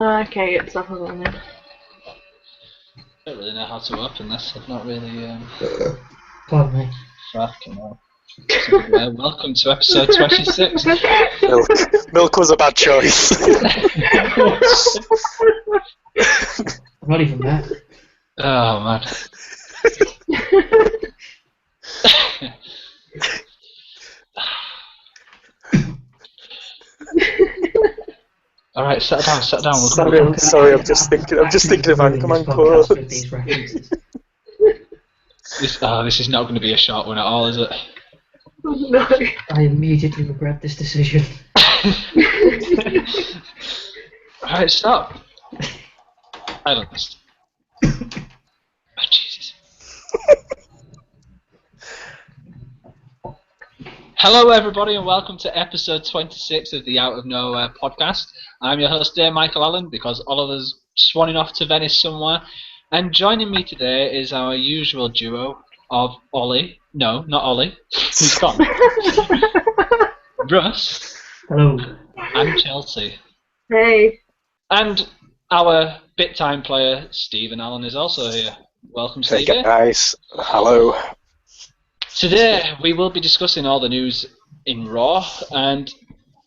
Okay, it's up on then. I don't really know how to open this. I've not really. Pardon me. Fucking hell. Welcome to episode 26. Milk was a bad choice. I'm not even there. Oh man. All right, sit down. Sorry, I'm just thinking of Anchorman quotes. These references. This is not going to be a short one at all, is it? No. I immediately regret this decision. Alright, stop. Silence. Oh, Jesus. Hello, everybody, and welcome to episode 26 of the Out of Nowhere podcast. I'm your host, Michael Allen, because Oliver's swanning off to Venice somewhere. And joining me today is our usual duo of Ollie. No, not Ollie. He's gone. Russ. Hello. And Chelsea. Hey. And our bit time player, Stephen Allen, is also here. Welcome, Hey Stephen. guys, hello. Today we will be discussing all the news in Raw and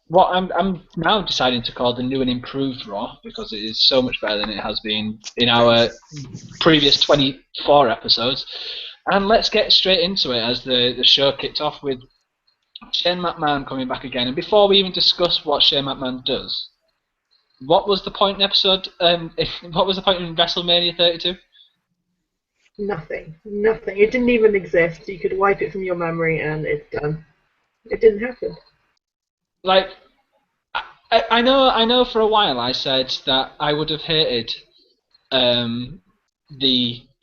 what I'm now deciding to call the new and improved Raw, because it is so much better than it has been in our previous 24 episodes. And let's get straight into it as the show kicked off with Shane McMahon coming back again. And before we even discuss what Shane McMahon does, what was the point in episode? What was the point in WrestleMania 32? Nothing. It didn't even exist. You could wipe it from your memory and it's done. It didn't happen. Like, I know for a while I said that I would have hated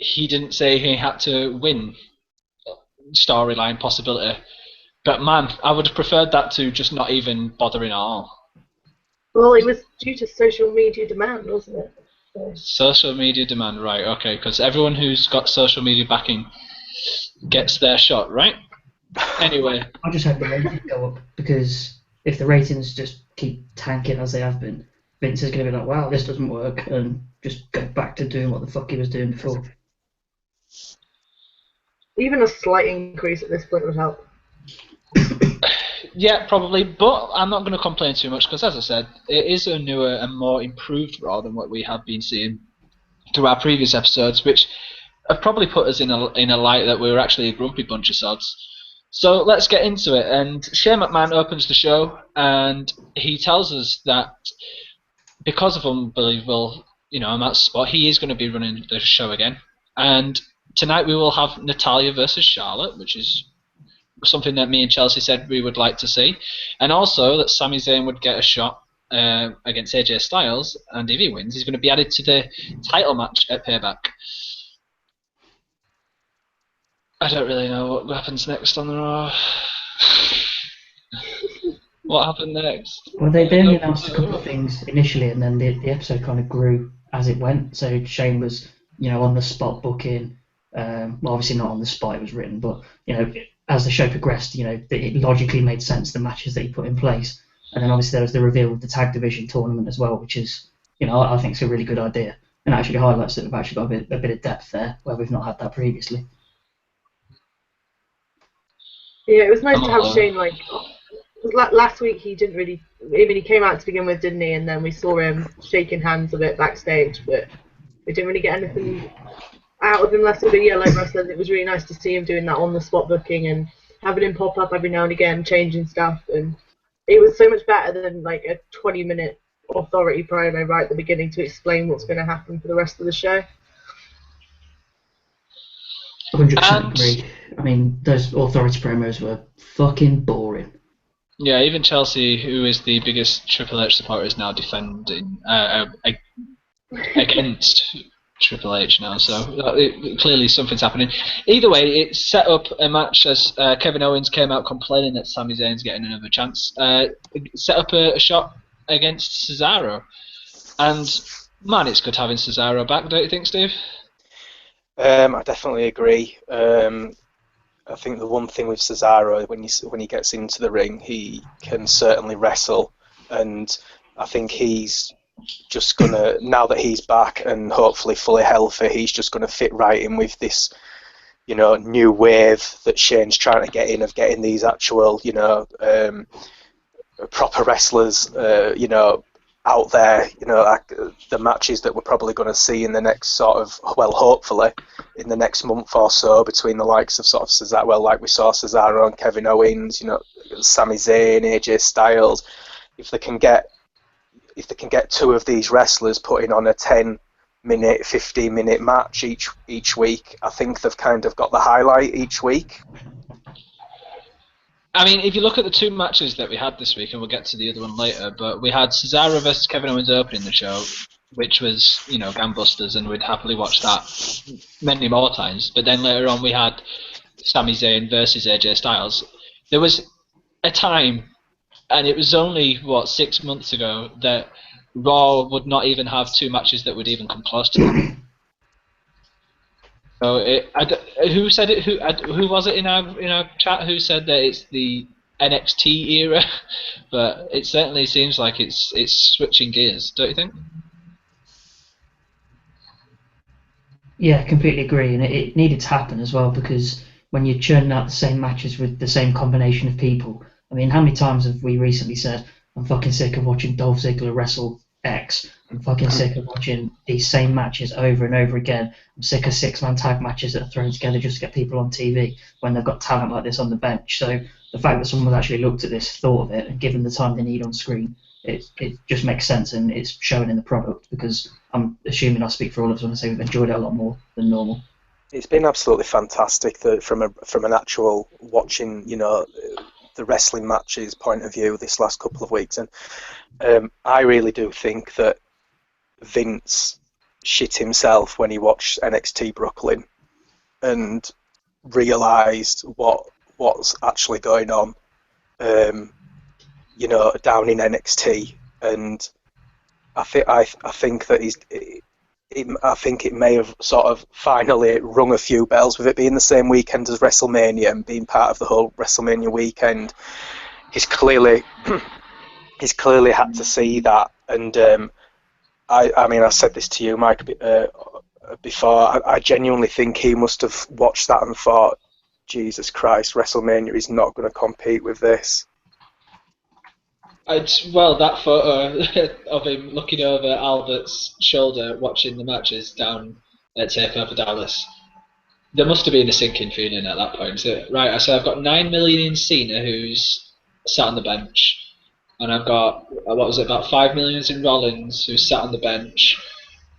he didn't say he had to win storyline possibility. But man, I would have preferred that to just not even bothering at all. Well, it was due to social media demand, wasn't it? So. Social media demand, right, okay, because everyone who's got social media backing gets their shot, right? Anyway. I just hope the ratings go up, because if the ratings just keep tanking as they have been, Vince is going to be like, wow, this doesn't work, and just go back to doing what the fuck he was doing before. Even a slight increase at this point would help. Yeah, probably, but I'm not going to complain too much because, as I said, it is a newer and more improved Raw than what we have been seeing through our previous episodes, which have probably put us in a light that we were actually a grumpy bunch of sods. So let's get into it. And Shane McMahon opens the show, and he tells us that because of unbelievable, amount of spot, he is going to be running the show again. And tonight we will have Natalya versus Charlotte, which is something that me and Chelsea said we would like to see, and also that Sami Zayn would get a shot against AJ Styles, and if he wins, he's going to be added to the title match at Payback. I don't really know what happens next on the Raw. What happened next? Well, they only announced a couple of things initially, and then the episode kind of grew as it went. So Shane was, on the spot booking. Well, obviously not on the spot; it was written, but as the show progressed, it logically made sense, the matches that he put in place. And then obviously there was the reveal of the tag division tournament as well, which is, I think is a really good idea. And actually highlights that we've actually got a bit of depth there, where we've not had that previously. Yeah, it was nice to have Shane, last week he didn't really, he came out to begin with, didn't he? And then we saw him shaking hands a bit backstage, but we didn't really get anything out of him last week. But yeah, like Russ said, it was really nice to see him doing that on the spot booking and having him pop up every now and again, changing stuff, and it was so much better than like a 20-minute authority promo right at the beginning to explain what's going to happen for the rest of the show. 100% agree. I mean, those authority promos were fucking boring. Yeah, even Chelsea, who is the biggest Triple H supporter, is now defending against Triple H now, so clearly something's happening. Either way, it set up a match as Kevin Owens came out complaining that Sami Zayn's getting another chance. Set up a shot against Cesaro, and man, it's good having Cesaro back, don't you think, Steve? I definitely agree. I think the one thing with Cesaro, when he gets into the ring, he can certainly wrestle, and I think he's just gonna, now that he's back and hopefully fully healthy, he's just gonna fit right in with this, new wave that Shane's trying to get in, of getting these actual, proper wrestlers, out there, like the matches that we're probably going to see in the next sort of, well, hopefully in the next month or so, between the likes of sort of Cesaro, well, like we saw Cesaro and Kevin Owens, Sami Zayn, AJ Styles. If they can get two of these wrestlers putting on a 10-minute, 15-minute match each week, I think they've kind of got the highlight each week. I mean, if you look at the two matches that we had this week, and we'll get to the other one later, but we had Cesaro versus Kevin Owens opening the show, which was, gangbusters, and we'd happily watch that many more times. But then later on we had Sami Zayn versus AJ Styles. There was a time, and it was only, 6 months ago, that Raw would not even have two matches that would even come close to that. So who said it? Who was it in our chat who said that it's the NXT era? But it certainly seems like it's switching gears, don't you think? Yeah, completely agree, and it needed to happen as well, because when you're churning out the same matches with the same combination of people, I mean, how many times have we recently said, I'm fucking sick of watching Dolph Ziggler wrestle X. I'm fucking sick of watching these same matches over and over again. I'm sick of six-man tag matches that are thrown together just to get people on TV when they've got talent like this on the bench. So the fact that someone actually looked at this, thought of it, and given the time they need on screen, it just makes sense, and it's showing in the product, because I'm assuming I speak for all of us when I say we've enjoyed it a lot more than normal. It's been absolutely fantastic from an actual watching, the wrestling matches point of view this last couple of weeks, and I really do think that Vince shit himself when he watched NXT Brooklyn and realised what's actually going on, down in NXT, and I think that I think it may have sort of finally rung a few bells with it being the same weekend as WrestleMania and being part of the whole WrestleMania weekend. He's clearly had to see that, and I mean, I said this to you, Mike, before. I genuinely think he must have watched that and thought, Jesus Christ, WrestleMania is not going to compete with this. That photo of him looking over Albert's shoulder watching the matches down at TakeOver Dallas, there must have been a sinking feeling at that point. So, right, so I've got 9 million in Cena, who's sat on the bench, and I've got, about 5 million in Rollins, who's sat on the bench,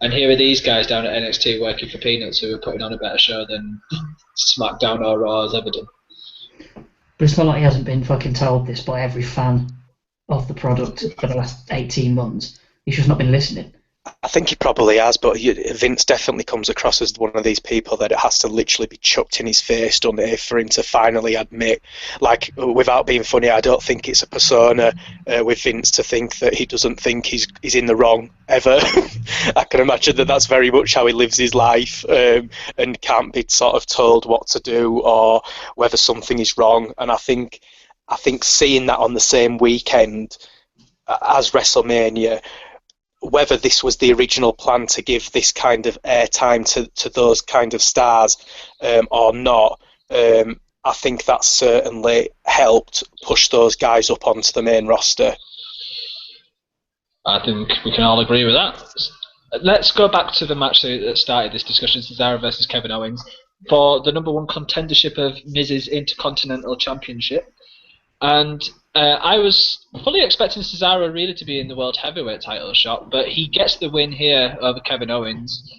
and here are these guys down at NXT working for peanuts who are putting on a better show than SmackDown or Raw has ever done. But it's not like he hasn't been fucking told this by every fan of the product for the last 18 months. He's just not been listening. I think he probably has, but Vince definitely comes across as one of these people that it has to literally be chucked in his face, doesn't it, for him to finally admit, like, without being funny, I don't think it's a persona with Vince to think that he doesn't think he's in the wrong ever. I can imagine that that's very much how he lives his life, and can't be sort of told what to do or whether something is wrong. And I think seeing that on the same weekend as WrestleMania, whether this was the original plan to give this kind of airtime to those kind of stars or not, I think that certainly helped push those guys up onto the main roster. I think we can all agree with that. Let's go back to the match that started this discussion, Cesaro versus Kevin Owens, for the number one contendership of Miz's Intercontinental Championship. And I was fully expecting Cesaro really to be in the World Heavyweight title shot, but he gets the win here over Kevin Owens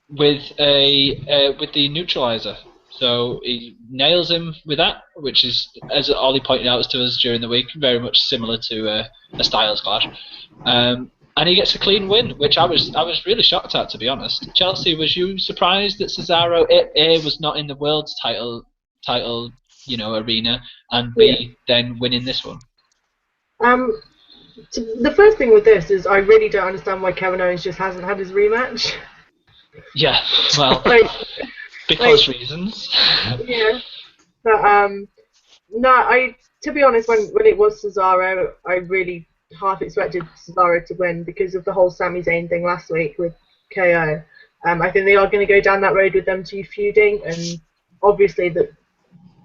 with the neutralizer. So he nails him with that, which is, as Ollie pointed out to us during the week, very much similar to a Styles clash. And he gets a clean win, which I was really shocked at, to be honest. Chelsea, was you surprised that Cesaro A was not in the world's title arena, and B then winning this one? The first thing with this is I really don't understand why Kevin Owens just hasn't had his rematch. Yeah, well, because reasons. Yeah, but no, to be honest, when it was Cesaro, I really half expected Cesaro to win because of the whole Sami Zayn thing last week with KO. I think they are going to go down that road with them two feuding, and obviously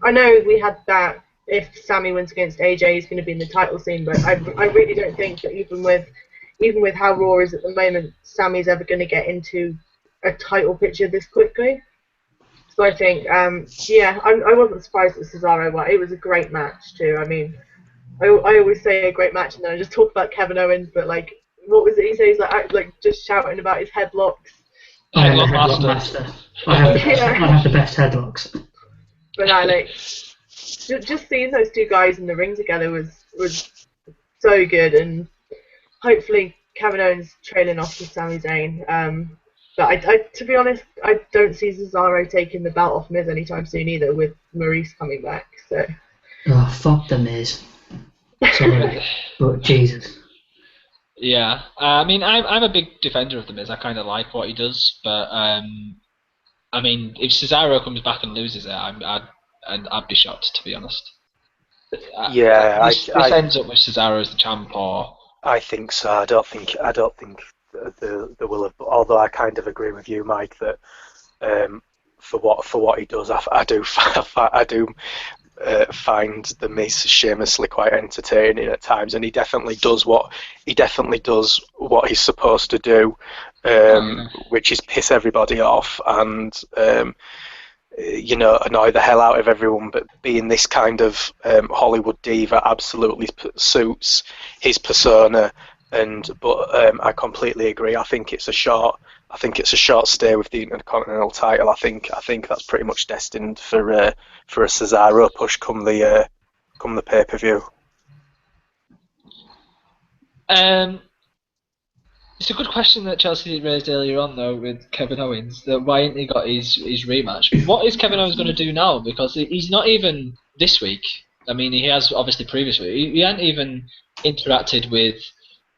I know we had that if Sami wins against AJ, he's going to be in the title scene, but I really don't think that even with how Raw is at the moment, Sami's ever going to get into a title picture this quickly. So I think, I wasn't surprised that Cesaro won. It was a great match too. I mean, I always say a great match, and then I just talk about Kevin Owens, but like, what was it he says? Like just shouting about his headlocks. I am the headlock master. I have the best headlocks. But like, just seeing those two guys in the ring together was so good, and hopefully Kevin Owens trailing off to Sami Zayn. But I, to be honest, I don't see Cesaro taking the belt off Miz anytime soon either, with Maurice coming back. So. Oh, fuck the Miz. Sorry, but Jesus. Yeah, I mean, I'm a big defender of the Miz. I kind of like what he does, but I mean, if Cesaro comes back and loses it, I'd be shocked, to be honest. Yeah, this ends up with Cesaro as the champ, or I think so. I don't think the will have. Although I kind of agree with you, Mike, that for what he does, I do find the Miz shamelessly quite entertaining at times, and he definitely does what he's supposed to do, which is piss everybody off and annoy the hell out of everyone. But being this kind of Hollywood diva absolutely suits his persona. But I completely agree. I think it's a short stay with the Intercontinental title. I think that's pretty much destined for a Cesaro push come the pay-per-view. It's a good question that Chelsea raised earlier on, though, with Kevin Owens. That why ain't he got his rematch? What is Kevin Owens going to do now? Because he's not even this week. I mean, he has obviously previously. He hadn't even interacted with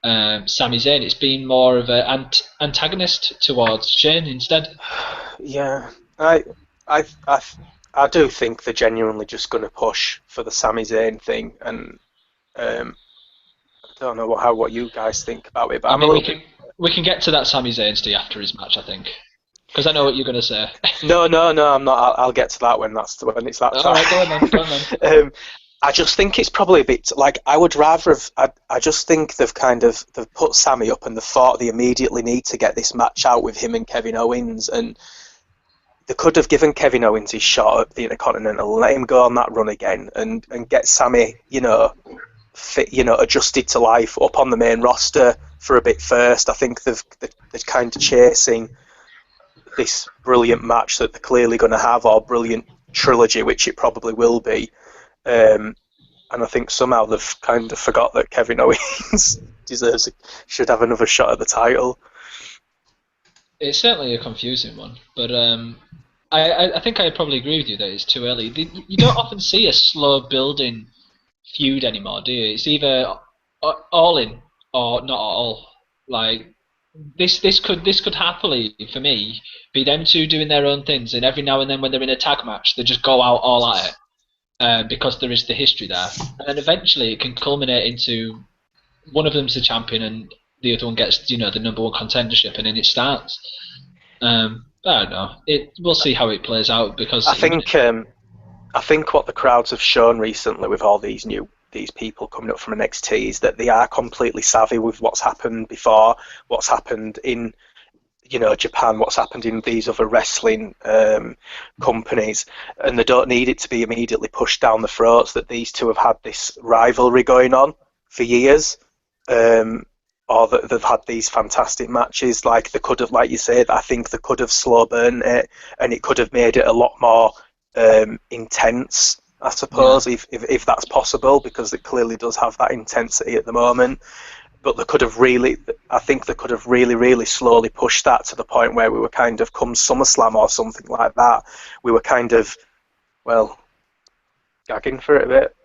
Sami Zayn. It's been more of an antagonist towards Shane instead. Yeah, I do think they're genuinely just going to push for the Sami Zayn thing, and I don't know what you guys think about it. But we can get to that Sami Zayn stuff after his match, I think, because I know what you're going to say. No, I'm not. I'll get to that when it's that time. All right, go on then. I just think it's probably a bit like I would rather have. I just think they've put Sami up and they thought they immediately need to get this match out with him and Kevin Owens, and they could have given Kevin Owens his shot at the Intercontinental, let him go on that run again, and get Sami, fit, adjusted to life up on the main roster for a bit first. I think they're kind of chasing this brilliant match that they're clearly going to have, or brilliant trilogy, which it probably will be. And I think somehow they've kind of forgot that Kevin Owens should have another shot at the title. It's certainly a confusing one, but I think I probably agree with you that it's too early. You don't often see a slow building feud anymore, do you? It's either all in or not at all. Like this could happily, for me, be them two doing their own things, and every now and then when they're in a tag match, they just go out all at it. Because there is the history there, and then eventually it can culminate into one of them's the champion and the other one gets the number one contendership, and then it starts. I don't know. We'll see how it plays out, because I think what the crowds have shown recently with all these people coming up from NXT is that they are completely savvy with what's happened before, what's happened in Japan, what's happened in these other wrestling companies, and they don't need it to be immediately pushed down the throats that these two have had this rivalry going on for years, or that they've had these fantastic matches. Like they could have, like you said, I think they could have slow burnt it, and it could have made it a lot more intense, I suppose, if that's possible, because it clearly does have that intensity at the moment. But they could have really slowly pushed that to the point where we were kind of, come SummerSlam or something like that, we were kind of, gagging for it a bit.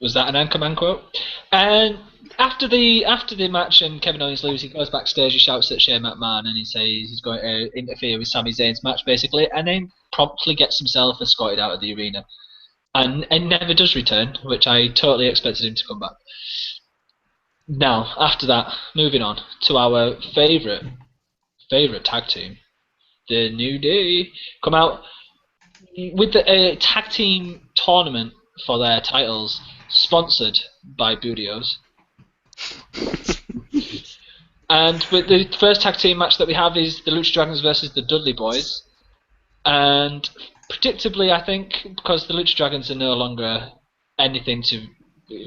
Was that an Anchorman quote? And after the match and Kevin Owens loses, he goes backstage, he shouts at Shane McMahon, and he says he's going to interfere with Sami Zayn's match, basically, and then promptly gets himself escorted out of the arena. and never does return, which I totally expected him to come back. Now, after that, moving on to our favourite tag team, the New Day, come out with a tag team tournament for their titles, sponsored by Budios. And with the first tag team match that we have is the Lucha Dragons versus the Dudley Boys. And predictably, I think, because the Lucha Dragons are no longer anything to...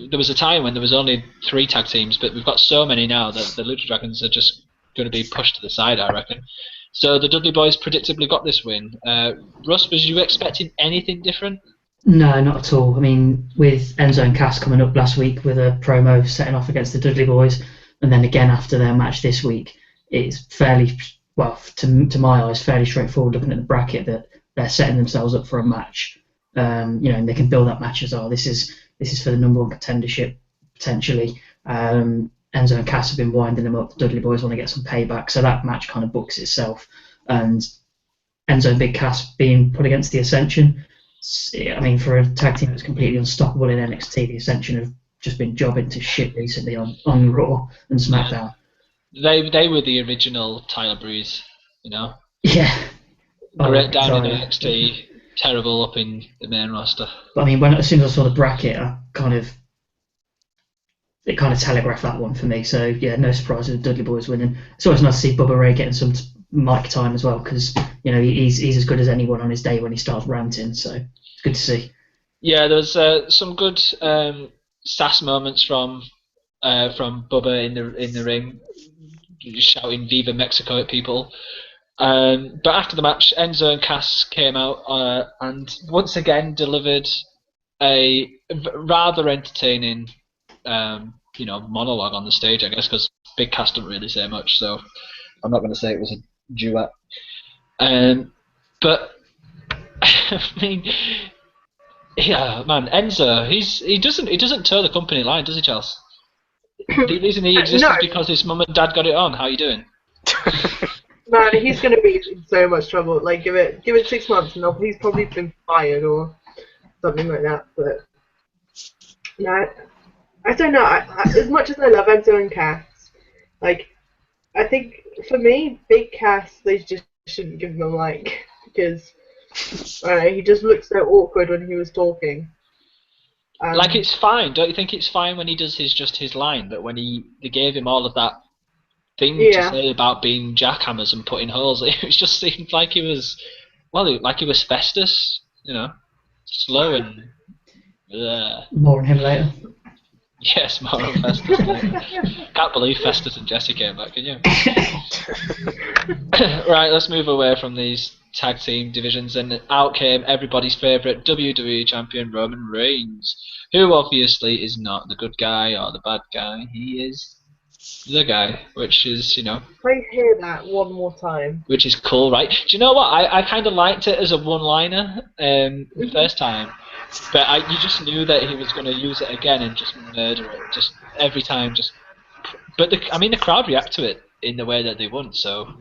There was a time when there was only 3 tag teams, but we've got so many now that the Lucha Dragons are just going to be pushed to the side, I reckon. So the Dudley Boys predictably got this win. Russ, was you expecting anything different? No, not at all. I mean, with Enzo and Cass coming up last week with a promo setting off against the Dudley Boys, and then again after their match this week, it's fairly, well, to my eyes, fairly straightforward looking at the bracket that they're setting themselves up for a match. And they can build up matches. This is for the number 1 contendership potentially. Enzo and Cass have been winding them up. The Dudley Boys want to get some payback, so that match kind of books itself. And Enzo and Big Cass being put against the Ascension. I mean, for a tag team that's completely unstoppable in NXT, the Ascension have just been jobbing to shit recently on Raw and SmackDown. They were the original Tyler Breeze, Yeah. Great down in NXT, terrible up in the main roster. But I mean, as soon as I saw the bracket, it kind of telegraphed that one for me. So yeah, no surprise with the Dudley Boys winning. It's always nice to see Bubba Ray getting some mic time as well, because he's as good as anyone on his day when he starts ranting. So it's good to see. Yeah, there was some good sass moments from Bubba in the ring, shouting "Viva Mexico" at people. But after the match, Enzo and Cass came out and once again delivered a rather entertaining, monologue on the stage, I guess, because Big Cass didn't really say much, so I'm not going to say it was a duet. But I mean, yeah, man, Enzo, he doesn't toe the company line, does he, Chelsea? The reason he exists is because his mum and dad got it on. How you doing? Man, he's going to be in so much trouble. Like, give it 6 months, and he's probably been fired or something like that. But no, I don't know. As much as I love Enzo and Cass, like, I think for me, Big Cass, they just shouldn't give him a mic because I don't know, he just looks so awkward when he was talking. Like, it's fine. Don't you think it's fine when he does his line? But when they gave him all of that thing to say about being jackhammers and putting holes, it just seemed like he was, like he was Festus, slow and. More on him later. Yes, more on Festus later. Can't believe Festus and Jesse came back, can you? Right, let's move away from these tag team divisions, and out came everybody's favourite WWE champion, Roman Reigns, who obviously is not the good guy or the bad guy. He is the guy, which is, Please hear that one more time. Which is cool, right? Do you know what? I kind of liked it as a one-liner the first time, but you just knew that he was going to use it again and just murder it, just every time. But the crowd react to it in the way that they want. So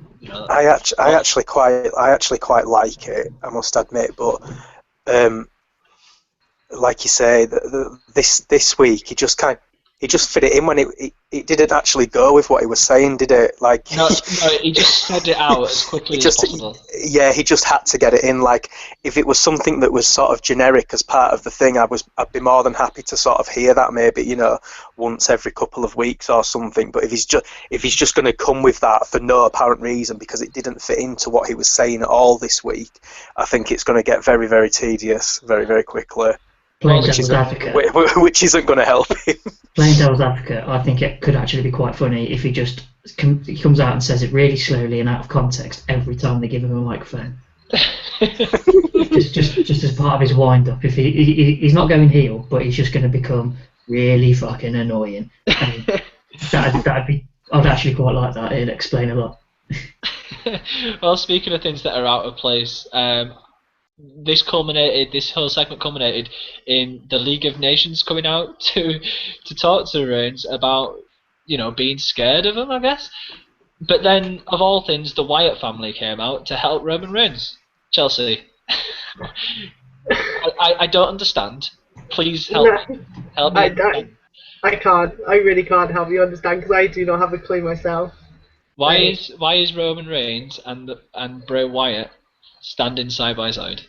I actually quite like it, I must admit. But like you say, this week he just fit it in when it didn't actually go with what he was saying, did it? Like no, he just said it out as quickly as possible. Yeah, he just had to get it in. Like, if it was something that was sort of generic as part of the thing, I'd be more than happy to sort of hear that maybe, once every couple of weeks or something. But if he's just going to come with that for no apparent reason because it didn't fit into what he was saying at all this week, I think it's going to get very, very tedious very, very quickly. Which isn't going to help him. Playing devil's advocate, I think it could actually be quite funny if he comes out and says it really slowly and out of context every time they give him a microphone. just as part of his wind-up. If he's not going heel, but he's just going to become really fucking annoying. And I'd actually quite like that. It'd explain a lot. Well, speaking of things that are out of place, this whole segment culminated in the League of Nations coming out to talk to Reigns about, being scared of him, I guess. But then, of all things, the Wyatt family came out to help Roman Reigns. Chelsea, I don't understand. Please help No, me. Help me I understand. can't. I really can't help you understand because I do not have a clue myself. Why Like, is Roman Reigns and Bray Wyatt standing side by side?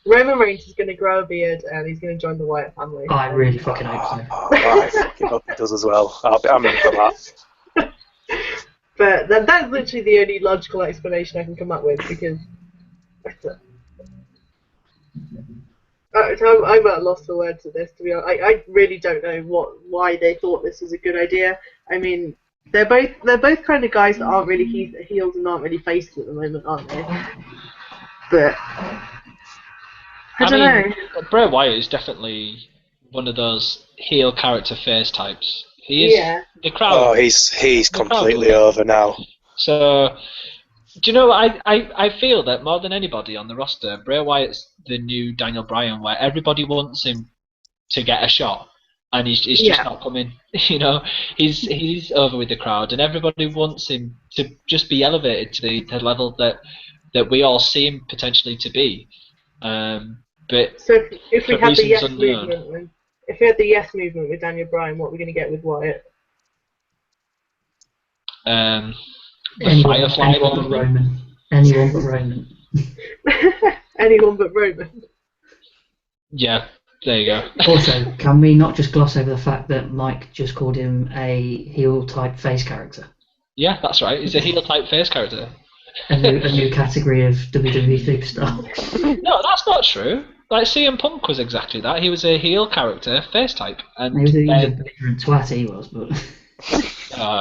Roman Reigns is going to grow a beard and he's going to join the Wyatt family. I really fucking hope so. I fucking hope he does as well. I'm in for that. But that's literally the only logical explanation I can come up with because I'm at a loss for words at this. To be honest, I really don't know why they thought this was a good idea. I mean, they're both kind of guys that aren't really heels and aren't really faces at the moment, aren't they? But I don't know. Bray Wyatt is definitely one of those heel character face types. He is. Yeah. The crowd. Oh, he's completely over now. So, do you know, I feel that more than anybody on the roster, Bray Wyatt's the new Daniel Bryan, where everybody wants him to get a shot, and he's just not coming. You know, he's over with the crowd, and everybody wants him to just be elevated to the level that we all see him potentially to be. But so if we for had the reasons yes unknown, movement, if we had the yes movement with Daniel Bryan, what are we going to get with Wyatt? the Anyone Firefly but movement. Roman. Anyone but Roman. Anyone but Roman. Yeah, there you go. Also, can we not just gloss over the fact that Mike just called him a heel-type face character? Yeah, that's right. He's a heel type face character. A new category of WWE superstar. No, that's not true. Like CM Punk was exactly that. He was a heel character, face type, and He was a belligerent twat, he was, but...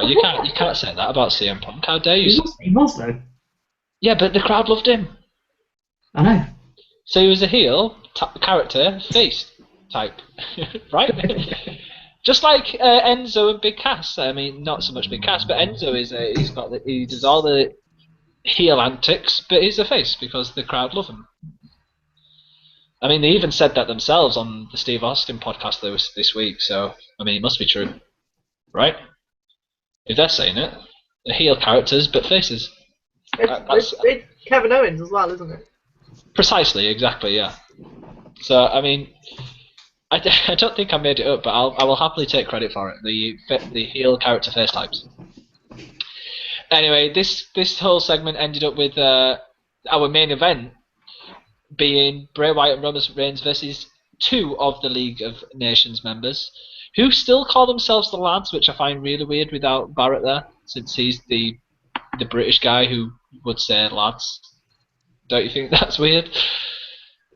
you can't say that about CM Punk. How dare you? He was, though. Yeah, but the crowd loved him. I know. So he was a heel character, face type, right? Just like Enzo and Big Cass. I mean, not so much Big Cass, but Enzo he does all the heel antics, but he's a face because the crowd love him. I mean, they even said that themselves on the Steve Austin podcast this week. So I mean, it must be true, right? If they're saying it, the heel characters but faces. It's Kevin Owens as well, isn't it? Precisely, exactly, yeah. So I mean, I don't think I made it up, but I will happily take credit for it. The heel character face types. Anyway, this whole segment ended up with our main event being Bray Wyatt and Roman Reigns versus two of the League of Nations members, who still call themselves the Lads, which I find really weird without Barrett there, since he's the British guy who would say Lads. Don't you think that's weird?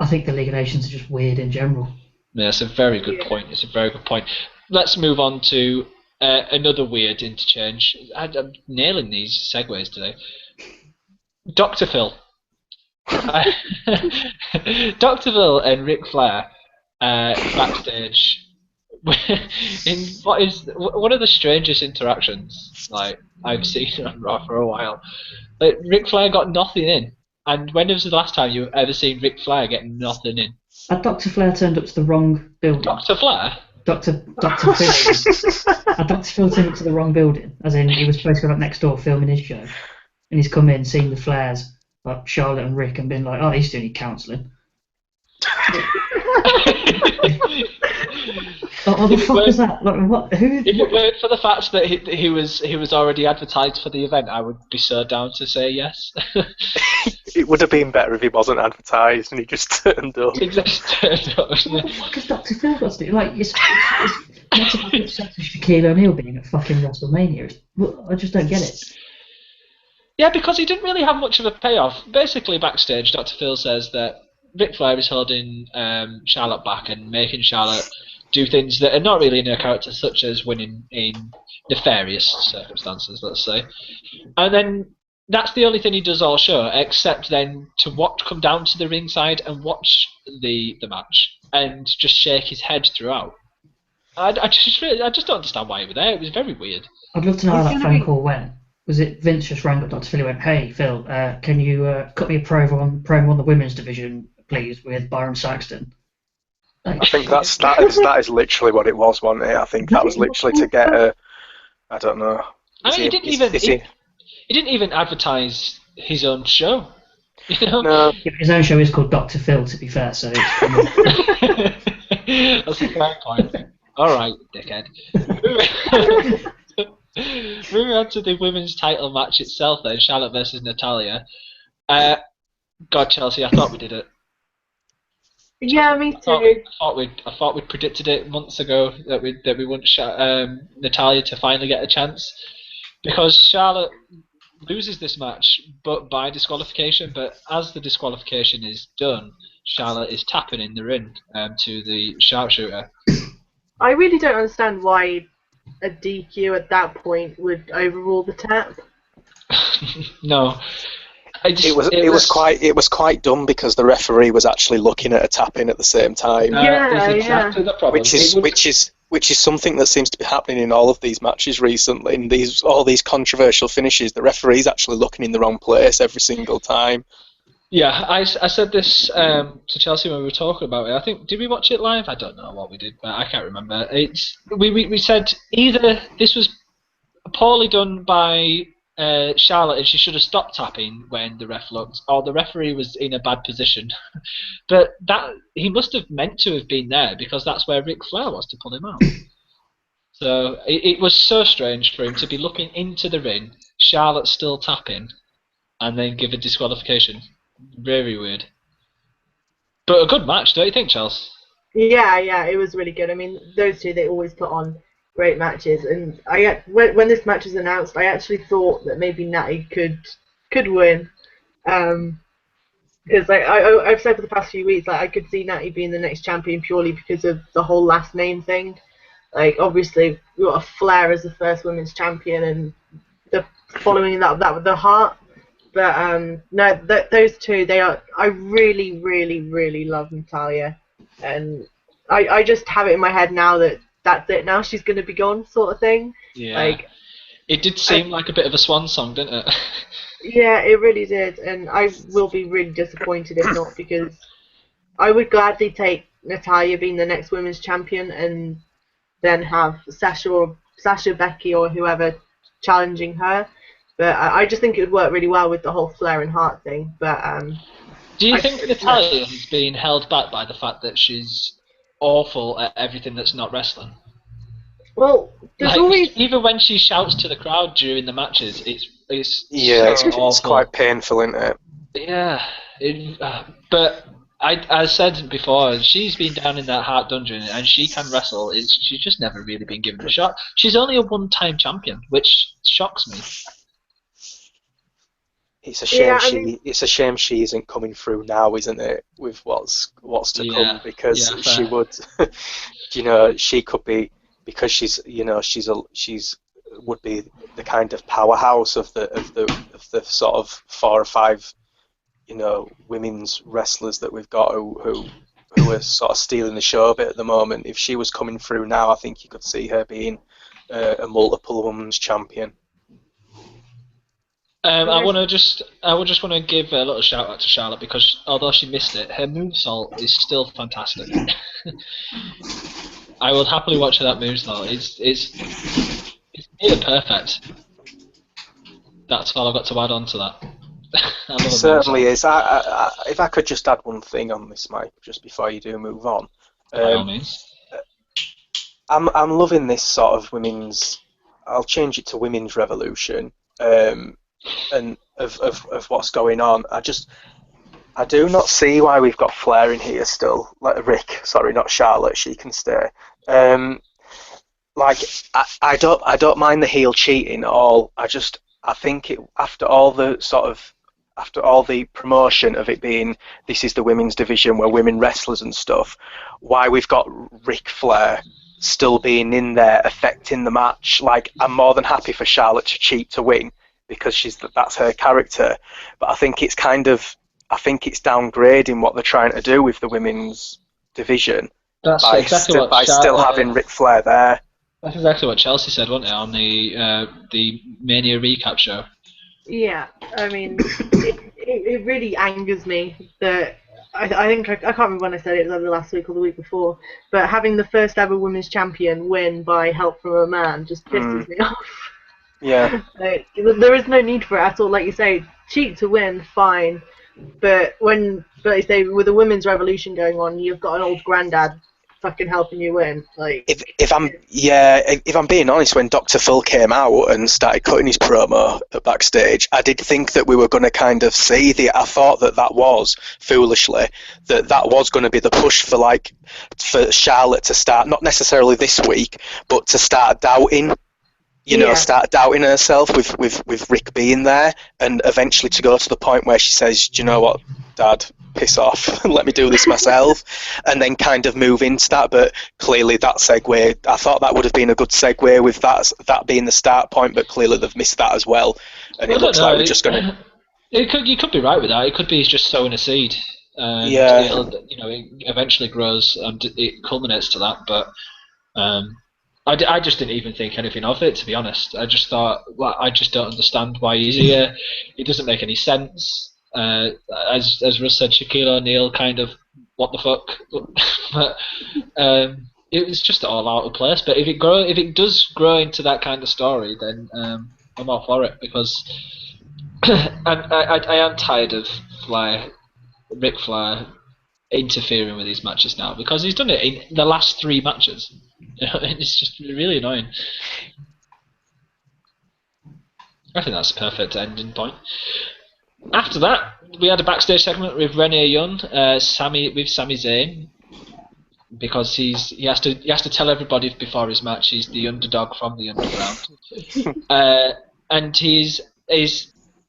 I think the League of Nations are just weird in general. Yeah, it's a very good point. It's a very good point. Let's move on to another weird interchange. I'm nailing these segues today. Dr. Phil. Dr. Phil and Ric Flair backstage in what is one of the strangest interactions like I've seen on Raw for a while. Like, Ric Flair got nothing in. And when was the last time you've ever seen Ric Flair get nothing in? Had Dr. Flair turned up to the wrong building? Dr. Flair? Dr. Phil. Had Dr. Phil turned up to the wrong building? As in, he was supposed to go up next door filming his show. And he's come in, seen the Flairs, like Charlotte and Rick, and been like, oh, these two need counselling. What the fuck was that? Like, what? Who? If it weren't for the fact that he was already advertised for the event, I would be so down to say yes. It would have been better if he wasn't advertised and he just turned up. He just turned up. What the fuck has Dr. Phil got to do? Like, it's not to be upset with Shaquille O'Neal being at fucking WrestleMania. I just don't get it. Yeah, because he didn't really have much of a payoff. Basically, backstage, Dr. Phil says that Ric Flair is holding Charlotte back and making Charlotte do things that are not really in her character, such as winning in nefarious circumstances, let's say. And then that's the only thing he does all show, except then to come down to the ringside and watch the match and just shake his head throughout. I just don't understand why he was there. It was very weird. I'd love to know how that phone call went. Was it Vince just rang up Dr. Phil and went, hey, Phil, can you cut me a promo on the women's division, please, with Byron Saxton? I think that is literally what it was, wasn't it? I think that was literally to get a... I don't know. I mean, he didn't even advertise his own show. You know? No. Yeah, his own show is called Dr. Phil, to be fair, so it's That's a fair point. Alright, dickhead. Moving on to the women's title match itself then, Charlotte versus Natalia. God, Chelsea, I thought we did it. Yeah, me too. I thought we'd predicted it months ago that we want Natalia to finally get a chance, because Charlotte loses this match, but by disqualification. But as the disqualification is done, Charlotte is tapping in the ring to the sharpshooter. I really don't understand why a DQ at that point would overrule the tap. No. It was quite dumb because the referee was actually looking at a tap in at the same time. Yeah, exactly the problem. Which is something that seems to be happening in all of these matches recently. In all these controversial finishes, the referee's actually looking in the wrong place every single time. Yeah, I said this to Chelsea when we were talking about it. I think, did we watch it live? I don't know what we did, but I can't remember. We said either this was poorly done by Charlotte and she should have stopped tapping when the ref looked, or the referee was in a bad position. But that he must have meant to have been there, because that's where Ric Flair was to pull him out. So it was so strange for him to be looking into the ring, Charlotte still tapping, and then give a disqualification. Very weird. But a good match, don't you think, Chelsea? Yeah, it was really good. I mean, those two, they always put on great matches, and when this match was announced, I actually thought that maybe Natty could win, because I've said for the past few weeks, like, I could see Natty being the next champion purely because of the whole last name thing. Like, obviously we got a Flair as the first women's champion, and the following that with the Hart. But no, those two, I really, really, really love Natalia, and I just have it in my head now that that's it. Now she's going to be gone, sort of thing. Yeah. Like, it did seem like a bit of a swan song, didn't it? Yeah, it really did, and I will be really disappointed if not, because I would gladly take Natalia being the next women's champion and then have Sasha, Becky, or whoever challenging her. But I just think it would work really well with the whole Flair and Hart thing. But do you think Natalia is being held back by the fact that she's awful at everything that's not wrestling? Well, there's always, even when she shouts to the crowd during the matches, it's it's quite painful, isn't it? Yeah, but I said before, she's been down in that Hart dungeon and she can wrestle. She's just never really been given a shot. She's only a one-time champion, which shocks me. It's a shame it's a shame she isn't coming through now, isn't it? With what's to come, because she would, she could be, because she's would be the kind of powerhouse of the sort of 4 or 5, women's wrestlers that we've got who are sort of stealing the show a bit at the moment. If she was coming through now, I think you could see her being a multiple women's champion. I would just want to give a little shout out to Charlotte, because although she missed it, her moonsault is still fantastic. I will happily watch that moonsault. It's near perfect. That's all I've got to add on to that. It certainly is. If I could just add one thing on this, Mike, just before you do move on. By all means. I'm loving this sort of women's. I'll change it to women's revolution. And of what's going on. I do not see why we've got Flair in here still. Like Rick, sorry, not Charlotte. She can stay. I don't mind the heel cheating at all. I think after all the promotion of it being, this is the women's division, we're women wrestlers and stuff, why we've got Ric Flair still being in there affecting the match. Like, I'm more than happy for Charlotte to cheat to win, because that's her character. But I think it's downgrading what they're trying to do with the women's division by still having Ric Flair there. That's exactly what Chelsea said, wasn't it, on the Mania recap show? Yeah, I mean, it really angers me that I think I can't remember when I said it, was either last week or the week before, but having the first ever women's champion win by help from a man just pisses me off. Yeah. Like, there is no need for it at all. Like you say, cheat to win, fine, But like you say, with the women's revolution going on, you've got an old granddad fucking helping you win. Like, if I'm being honest, when Dr. Phil came out and started cutting his promo backstage, I did think that we were going to kind of see I thought that was foolishly that was going to be the push for Charlotte to start, not necessarily this week, but to start doubting. Start doubting herself with Rick being there, and eventually to go to the point where she says, "Do you know what, Dad? Piss off. Let me do this myself," and then kind of move into that. But clearly that segue, I thought that would have been a good segue with that being the start point, but clearly they've missed that as well, and it looks like we're just going to... You could be right with that. It could be just sowing a seed. It eventually grows and it culminates to that, but I just didn't even think anything of it, to be honest. I just thought, I just don't understand why he's here. It doesn't make any sense. As Russ said, Shaquille O'Neal kind of, what the fuck? But it was just all out of place. But if it does grow into that kind of story, then I'm all for it, because I am tired of Ric Flair interfering with these matches now, because he's done it in the last 3 matches. It's just really annoying. I think that's a perfect ending point. After that, we had a backstage segment with Renee Young, Sami Zayn, because he has to tell everybody before his match he's the underdog from the underground, and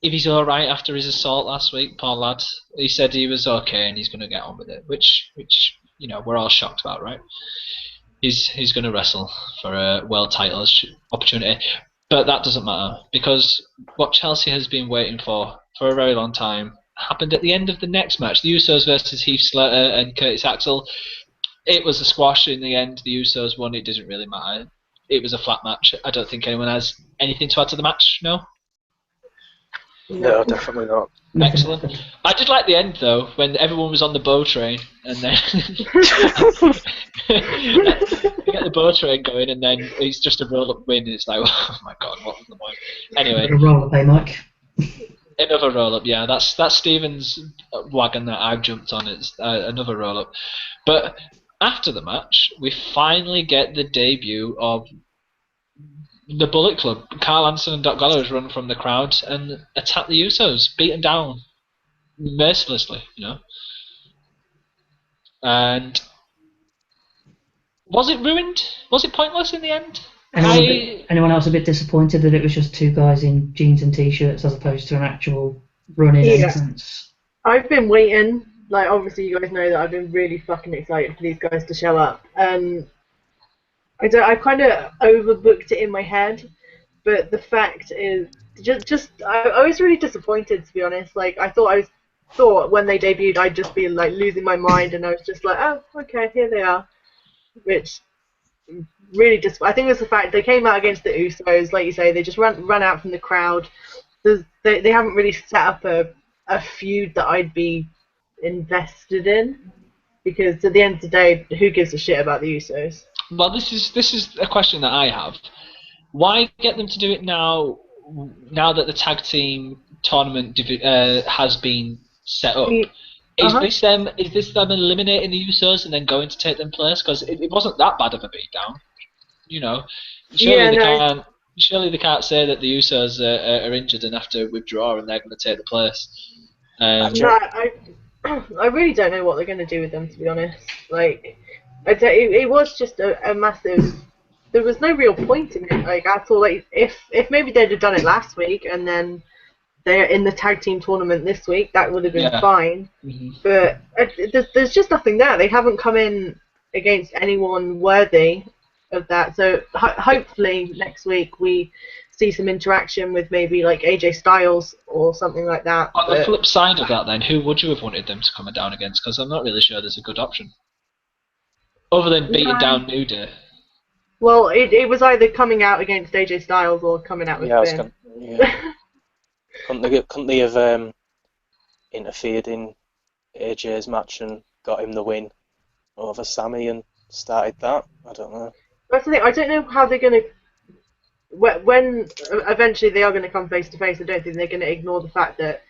if he's all right after his assault last week, poor lad. He said he was okay and he's going to get on with it, which we're all shocked about, right? He's going to wrestle for a world title opportunity, but that doesn't matter, because what Chelsea has been waiting for a very long time happened at the end of the next match, the Usos versus Heath Slater and Curtis Axel. It was a squash in the end. The Usos won. It doesn't really matter. It was a flat match. I don't think anyone has anything to add to the match. No, definitely not. Excellent. I did like the end though, when everyone was on the bow train, and then you get the bow train going, and then it's just a roll-up win. And it's like, oh my god, what was the point? Anyway, roll-up, Mike. Another roll-up, yeah. That's Steven's wagon that I've jumped on. It's another roll-up. But after the match, we finally get the debut of the Bullet Club. Carl Anderson and Doc Gallows run from the crowd and attack the Usos, beat them down mercilessly, And was it ruined? Was it pointless in the end? Anyone else a bit disappointed that it was just 2 guys in jeans and t-shirts as opposed to an actual run-in entrance? I've been waiting. Like, obviously you guys know that I've been really fucking excited for these guys to show up. I kind of overbooked it in my head, but the fact is, I was really disappointed, to be honest. Like, I thought when they debuted I'd just be like losing my mind, and I was just like, oh, okay, here they are. Which really I think it was the fact they came out against the Usos, like you say, they just ran out from the crowd. They haven't really set up a feud that I'd be invested in, because at the end of the day, who gives a shit about the Usos? Well, this is a question that I have. Why get them to do it now that the tag team tournament has been set up? Is this them eliminating the Usos and then going to take them place? Because it wasn't that bad of a beatdown. Surely they can't say that the Usos are injured and have to withdraw and they're going to take the place. I really don't know what they're going to do with them, to be honest. Like, it was just a massive. There was no real point in it. Like, I thought, like, if maybe they'd have done it last week and then they're in the tag team tournament this week, that would have been fine. Mm-hmm. But there's just nothing there. They haven't come in against anyone worthy of that. So hopefully next week we see some interaction with maybe like AJ Styles or something like that. On the flip side of that, then, who would you have wanted them to come down against? Because I'm not really sure there's a good option other than beating down New Day. Well, it was either coming out against AJ Styles or coming out with Finn. Couldn't they have interfered in AJ's match and got him the win over Sami and started that? I don't know. That's the thing. I don't know how they're going to. When eventually they are going to come face to face, I don't think they're going to ignore the fact that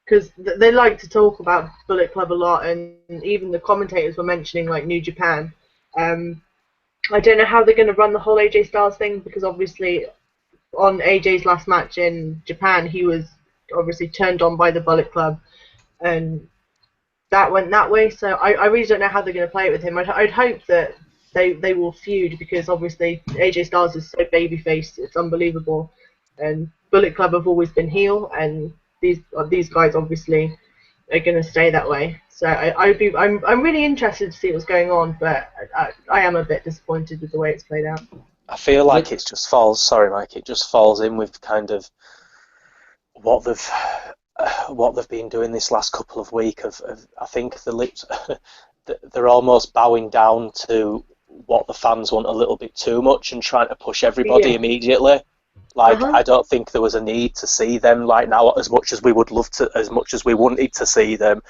because they like to talk about Bullet Club a lot, and even the commentators were mentioning like New Japan. I don't know how they're going to run the whole AJ Styles thing, because obviously on AJ's last match in Japan, he was obviously turned on by the Bullet Club, and that went that way. So I really don't know how they're going to play it with him. I'd hope that they will feud, because obviously AJ Styles is so babyface, it's unbelievable, and Bullet Club have always been heel, and these guys obviously are going to stay that way. So I'm really interested to see what's going on, but I am a bit disappointed with the way it's played out. I feel like it just falls. Sorry, Mike. It just falls in with kind of what they've been doing this last couple of weeks. I think the lips, they're almost bowing down to what the fans want a little bit too much and trying to push everybody immediately. Like, I don't think there was a need to see them like now as much as we would love to, as much as we wanted to see them.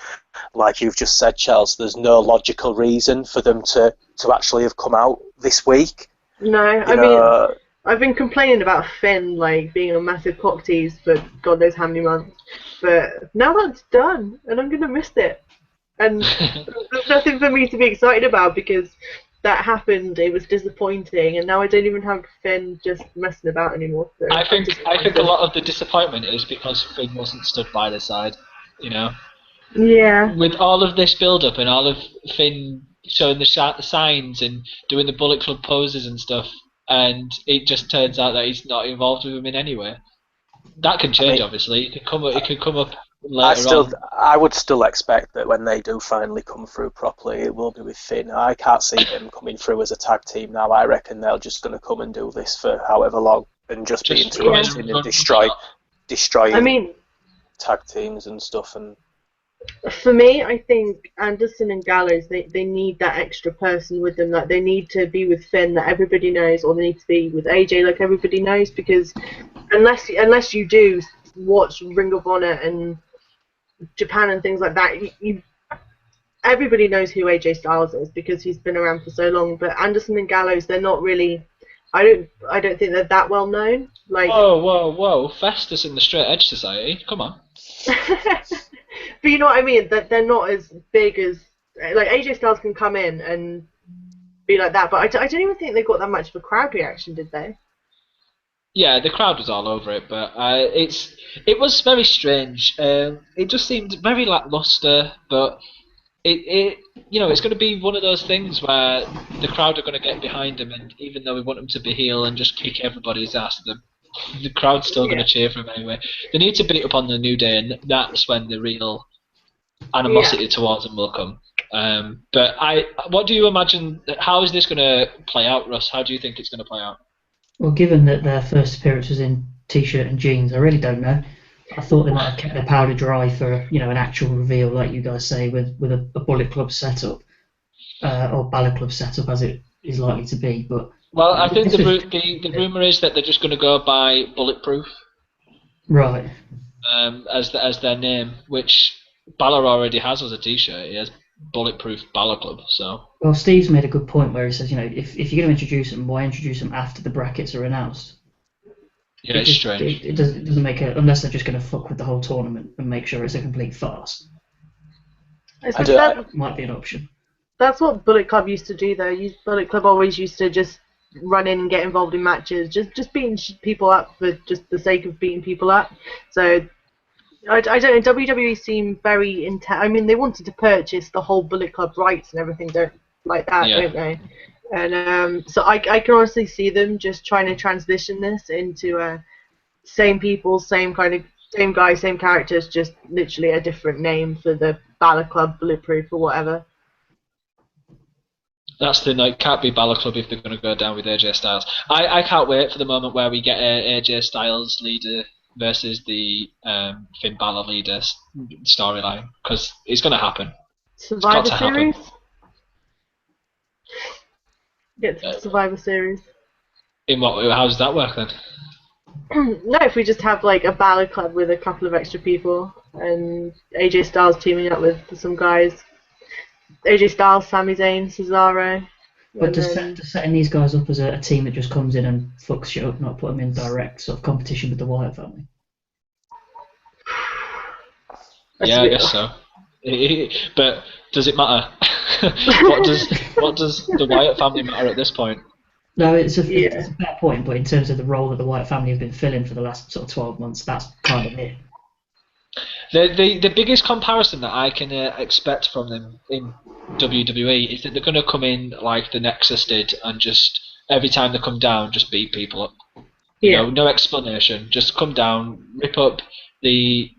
Like you've just said, Chelsea, there's no logical reason for them to actually have come out this week. No, I mean, I've been complaining about Finn like being a massive cock tease for God knows how many months, but now that's done, and I'm gonna miss it. And there's nothing for me to be excited about, because that happened. It was disappointing, and now I don't even have Finn just messing about anymore. So I think a lot of the disappointment is because Finn wasn't stood by their side, you know. Yeah. With all of this build-up and all of Finn showing the signs and doing the Bullet Club poses and stuff, and it just turns out that he's not involved with them in any way. That can change, obviously. It could come up later on. I would still expect that when they do finally come through properly, it will be with Finn. I can't see them coming through as a tag team now. I reckon they're just going to come and do this for however long and just be interesting and destroying tag teams and stuff. And for me, I think Anderson and Gallows, they need that extra person with them. Like, they need to be with Finn that everybody knows, or they need to be with AJ like everybody knows, because unless you do watch Ring of Honor and Japan and things like that, everybody knows who AJ Styles is because he's been around for so long. But Anderson and Gallows, they're not really. I don't think they're that well known. Like, whoa! Festus in the Straight Edge Society, come on. But you know what I mean? That they're not as big as, like, AJ Styles can come in and be like that, but I don't even think they got that much of a crowd reaction, did they? Yeah, the crowd was all over it, but it was very strange. It just seemed very lackluster, but it's going to be one of those things where the crowd are going to get behind him, and even though we want him to be heel and just kick everybody's ass, the crowd's still going to cheer for him anyway. They need to beat up on the New Day, and that's when the real animosity towards him will come. But what do you imagine? How is this going to play out, Russ? How do you think it's going to play out? Well, given that their first appearance was in t-shirt and jeans, I really don't know. I thought they might have kept their powder dry for an actual reveal, like you guys say, with a Bullet Club setup, or Balor Club setup as it is likely to be. But I think the rumor is that they're just going to go by Bulletproof, right? As their name, which Balor already has as a t-shirt. He has Bulletproof Balor Club. So. Well, Steve's made a good point where he says, if you're going to introduce them, why introduce them after the brackets are announced? Yeah, it's strange. It doesn't make unless they're just going to fuck with the whole tournament and make sure it's a complete farce. That might be an option. That's what Bullet Club used to do, though. Bullet Club always used to just run in and get involved in matches, just beating people up for just the sake of beating people up. So I don't know. WWE seem very intense. I mean, they wanted to purchase the whole Bullet Club rights and everything, don't they? And so I can honestly see them just trying to transition this into same people, same guys, same characters, just literally a different name for the Balor Club, Bulletproof, or whatever. That's the thing. Can't be Balor Club if they're going to go down with AJ Styles. I can't wait for the moment where we get a AJ Styles leader versus the Finn Balor leader storyline, because it's going to happen. Survivor Series? Get to Survivor Series. In what? How does that work then? No, if we just have like a Balor Club with a couple of extra people and AJ Styles teaming up with some guys. AJ Styles, Sami Zayn, Cesaro. But does setting these guys up as a team that just comes in and fucks shit up, not put them in direct sort of competition with the Wyatt family? Yeah, I guess so. But does it matter? what does the Wyatt family matter at this point? No, it's a fair point, but in terms of the role that the Wyatt family have been filling for the last sort of 12 months, that's kind of it. The biggest comparison that I can expect from them in WWE is that they're going to come in like the Nexus did and just every time they come down, just beat people up. No explanation. Just come down, rip up the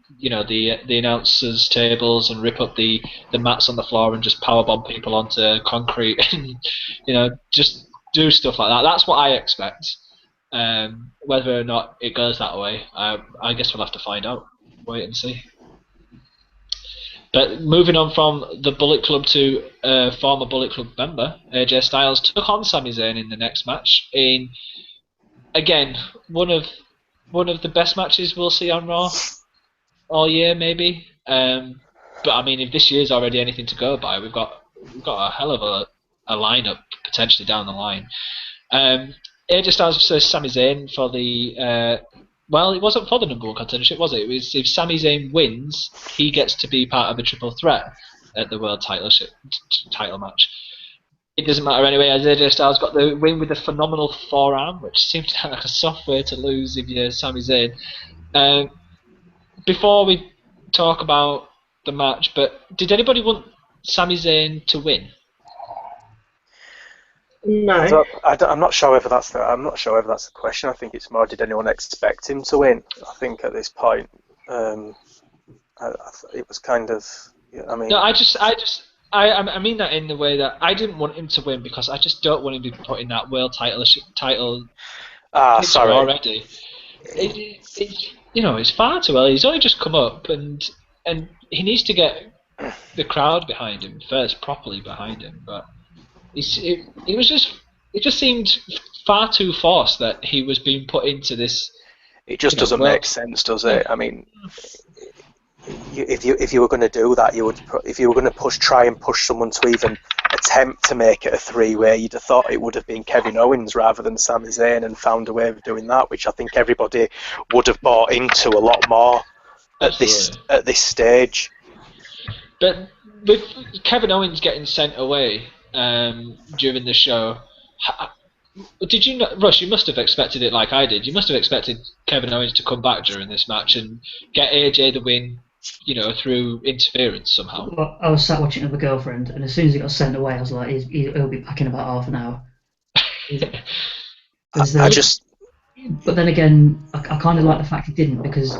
announcers' tables and rip up the mats on the floor and just powerbomb people onto concrete and just do stuff like that. That's what I expect. Whether or not it goes that way, I guess we'll have to find out. Wait and see. But moving on from the Bullet Club to a former Bullet Club member, AJ Styles took on Sami Zayn in the next match in, again, one of the best matches we'll see on Raw all year, maybe. But I mean, if this year's already anything to go by, we've got a hell of a lineup potentially down the line. AJ Styles versus Sami Zayn for the well, it wasn't for the number one contendership, was it? It was if Sami Zayn wins, he gets to be part of a triple threat at the world title match. It doesn't matter anyway, as AJ Styles got the win with a phenomenal forearm, which seems to like a soft way to lose if you're Sami Zayn. Before we talk about the match, but did anybody want Sami Zayn to win? No. I'm not sure whether that's the question. I think it's more, did anyone expect him to win? I think at this point, it was kind of. I mean. No, I mean that in the way that I didn't want him to win because I just don't want him to be put in that world title sorry. already. It's far too early. He's only just come up, and he needs to get the crowd behind him first, properly behind him. But it just seemed far too forced that he was being put into this. It just doesn't make sense, does it? I mean, if you were going to do that, if you were going to try and push someone to even attempt to make it a three-way, you'd have thought it would have been Kevin Owens rather than Sami Zayn, and found a way of doing that, which I think everybody would have bought into a lot more at this stage. But with Kevin Owens getting sent away during the show, did you not, Rush? You must have expected it like I did. You must have expected Kevin Owens to come back during this match and get AJ the win, through interference somehow. Well, I was sat watching it with my girlfriend, and as soon as he got sent away, I was like, he'll be back in about half an hour. But then again, I kind of like the fact he didn't, because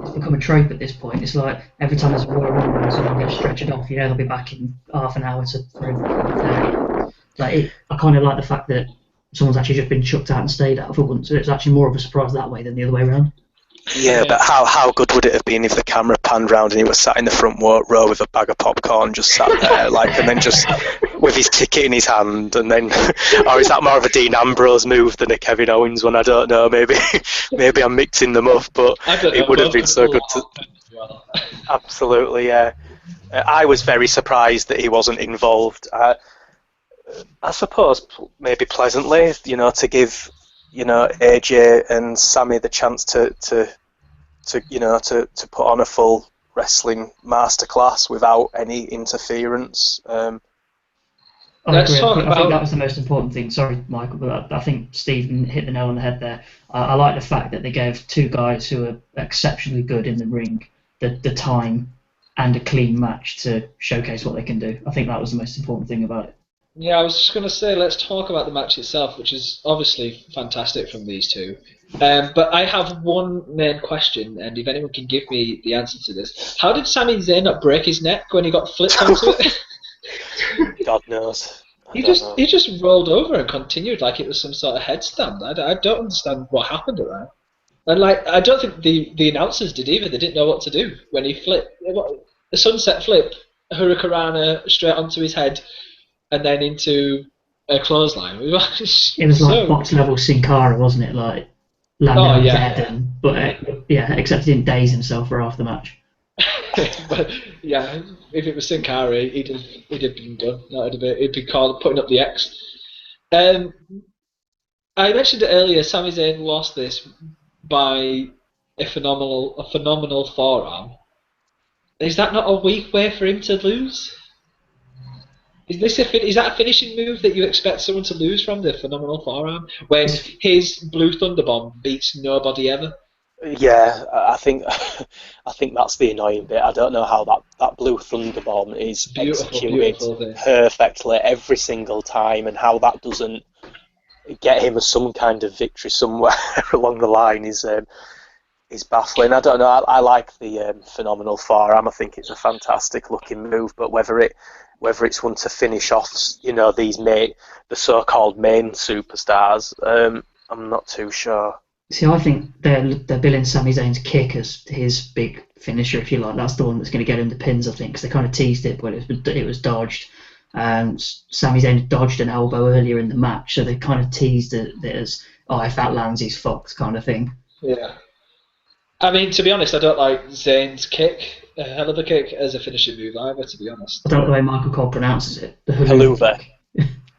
it's become a trope at this point. It's like every time there's a Royal Rumble and someone gets stretched off, they'll be back in half an hour for him. I kind of like the fact that someone's actually just been chucked out and stayed out for once. So it's actually more of a surprise that way than the other way around. Yeah, but how good would it have been if the camera panned round and he was sat in the front row with a bag of popcorn, just sat there, and then just with his ticket in his hand, and then, or is that more of a Dean Ambrose move than a Kevin Owens one? I don't know. Maybe I'm mixing them up, but it would have been so good to. Absolutely, yeah. I was very surprised that he wasn't involved. I suppose maybe pleasantly, to give, AJ and Sammy the chance to put on a full wrestling masterclass without any interference. I agree. I think that was the most important thing. Sorry, Michael, but I think Stephen hit the nail on the head there. I like the fact that they gave two guys who are exceptionally good in the ring the time and a clean match to showcase what they can do. I think that was the most important thing about it. Yeah, I was just going to say, let's talk about the match itself, which is obviously fantastic from these two. But I have one main question, and if anyone can give me the answer to this. How did Sami Zayn not break his neck when he got flipped onto it? God knows. He just rolled over and continued like it was some sort of headstand. I don't understand what happened at that. And I don't think the announcers did either. They didn't know what to do when he flipped. A sunset flip, a hurricanrana straight onto his head, and then into a clothesline. It was like box level Sin Cara, wasn't it? Like landing on his head, except he didn't daze himself for half the match. But yeah, if it was Sin Cara, he'd have been done. It'd be called putting up the X. I mentioned it earlier. Sami Zayn lost this by a phenomenal forearm. Is that not a weak way for him to lose? Is that a finishing move that you expect someone to lose from, the phenomenal forearm, when his Blue Thunder Bomb beats nobody ever? Yeah, I think I think that's the annoying bit. I don't know how that Blue Thunder Bomb is executed Beautiful perfectly every single time, and how that doesn't get him some kind of victory somewhere along the line is baffling. I don't know. I like the phenomenal forearm. I think it's a fantastic looking move, but whether it's one to finish off, the so-called main superstars, I'm not too sure. See, I think they're billing Sami Zayn's kick as his big finisher, if you like. That's the one that's going to get him the pins, I think, because they kind of teased it, but it was dodged. Sami Zayn dodged an elbow earlier in the match, so they kind of teased it as, if that lands, he's fucked, kind of thing. Yeah. I mean, to be honest, I don't like Zayn's kick, a hell of a kick, as a finishing move either, to be honest. I don't know the way Michael Cole pronounces it. The Haluva.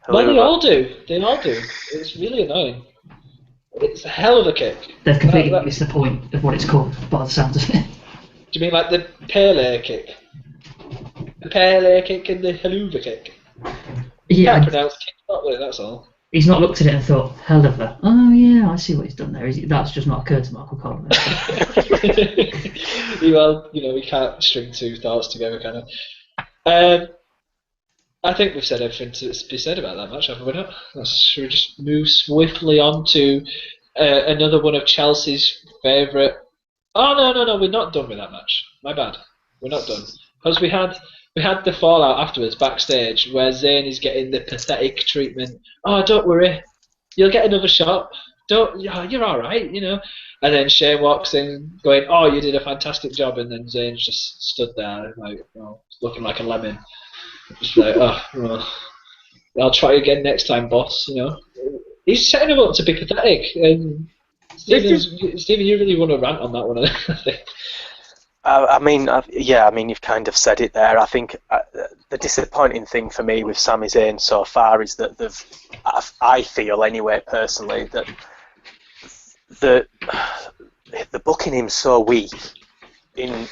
Well, they all do. It's really annoying. It's a hell of a kick. They've completely missed the point of what it's called by the sound of it. Do you mean like the Pele kick? The Pele kick and the Haluva kick? You can't pronounce kick properly, that's all. He's not looked at it and thought, hell of a, oh yeah, I see what he's done there. That's just not occurred to Michael Cole. Well, we can't string two thoughts together, can I? I think we've said everything to be said about that match, haven't we not? Should we just move swiftly on to another one of Chelsea's favourite... Oh, no, we're not done with that match. My bad. We're not done. Because we had the fallout afterwards, backstage, where Zayn is getting the pathetic treatment. Oh, don't worry. You'll get another shot. You're all right, And then Shane walks in going, oh, you did a fantastic job. And then Zayn's just stood there, looking like a lemon. Just like, I'll try again next time, boss. He's setting him up to be pathetic. And Stephen, you really want to rant on that one, I think. I mean, you've kind of said it there. I think the disappointing thing for me with Sami Zayn so far is that I feel anyway, personally, that the booking him so weak in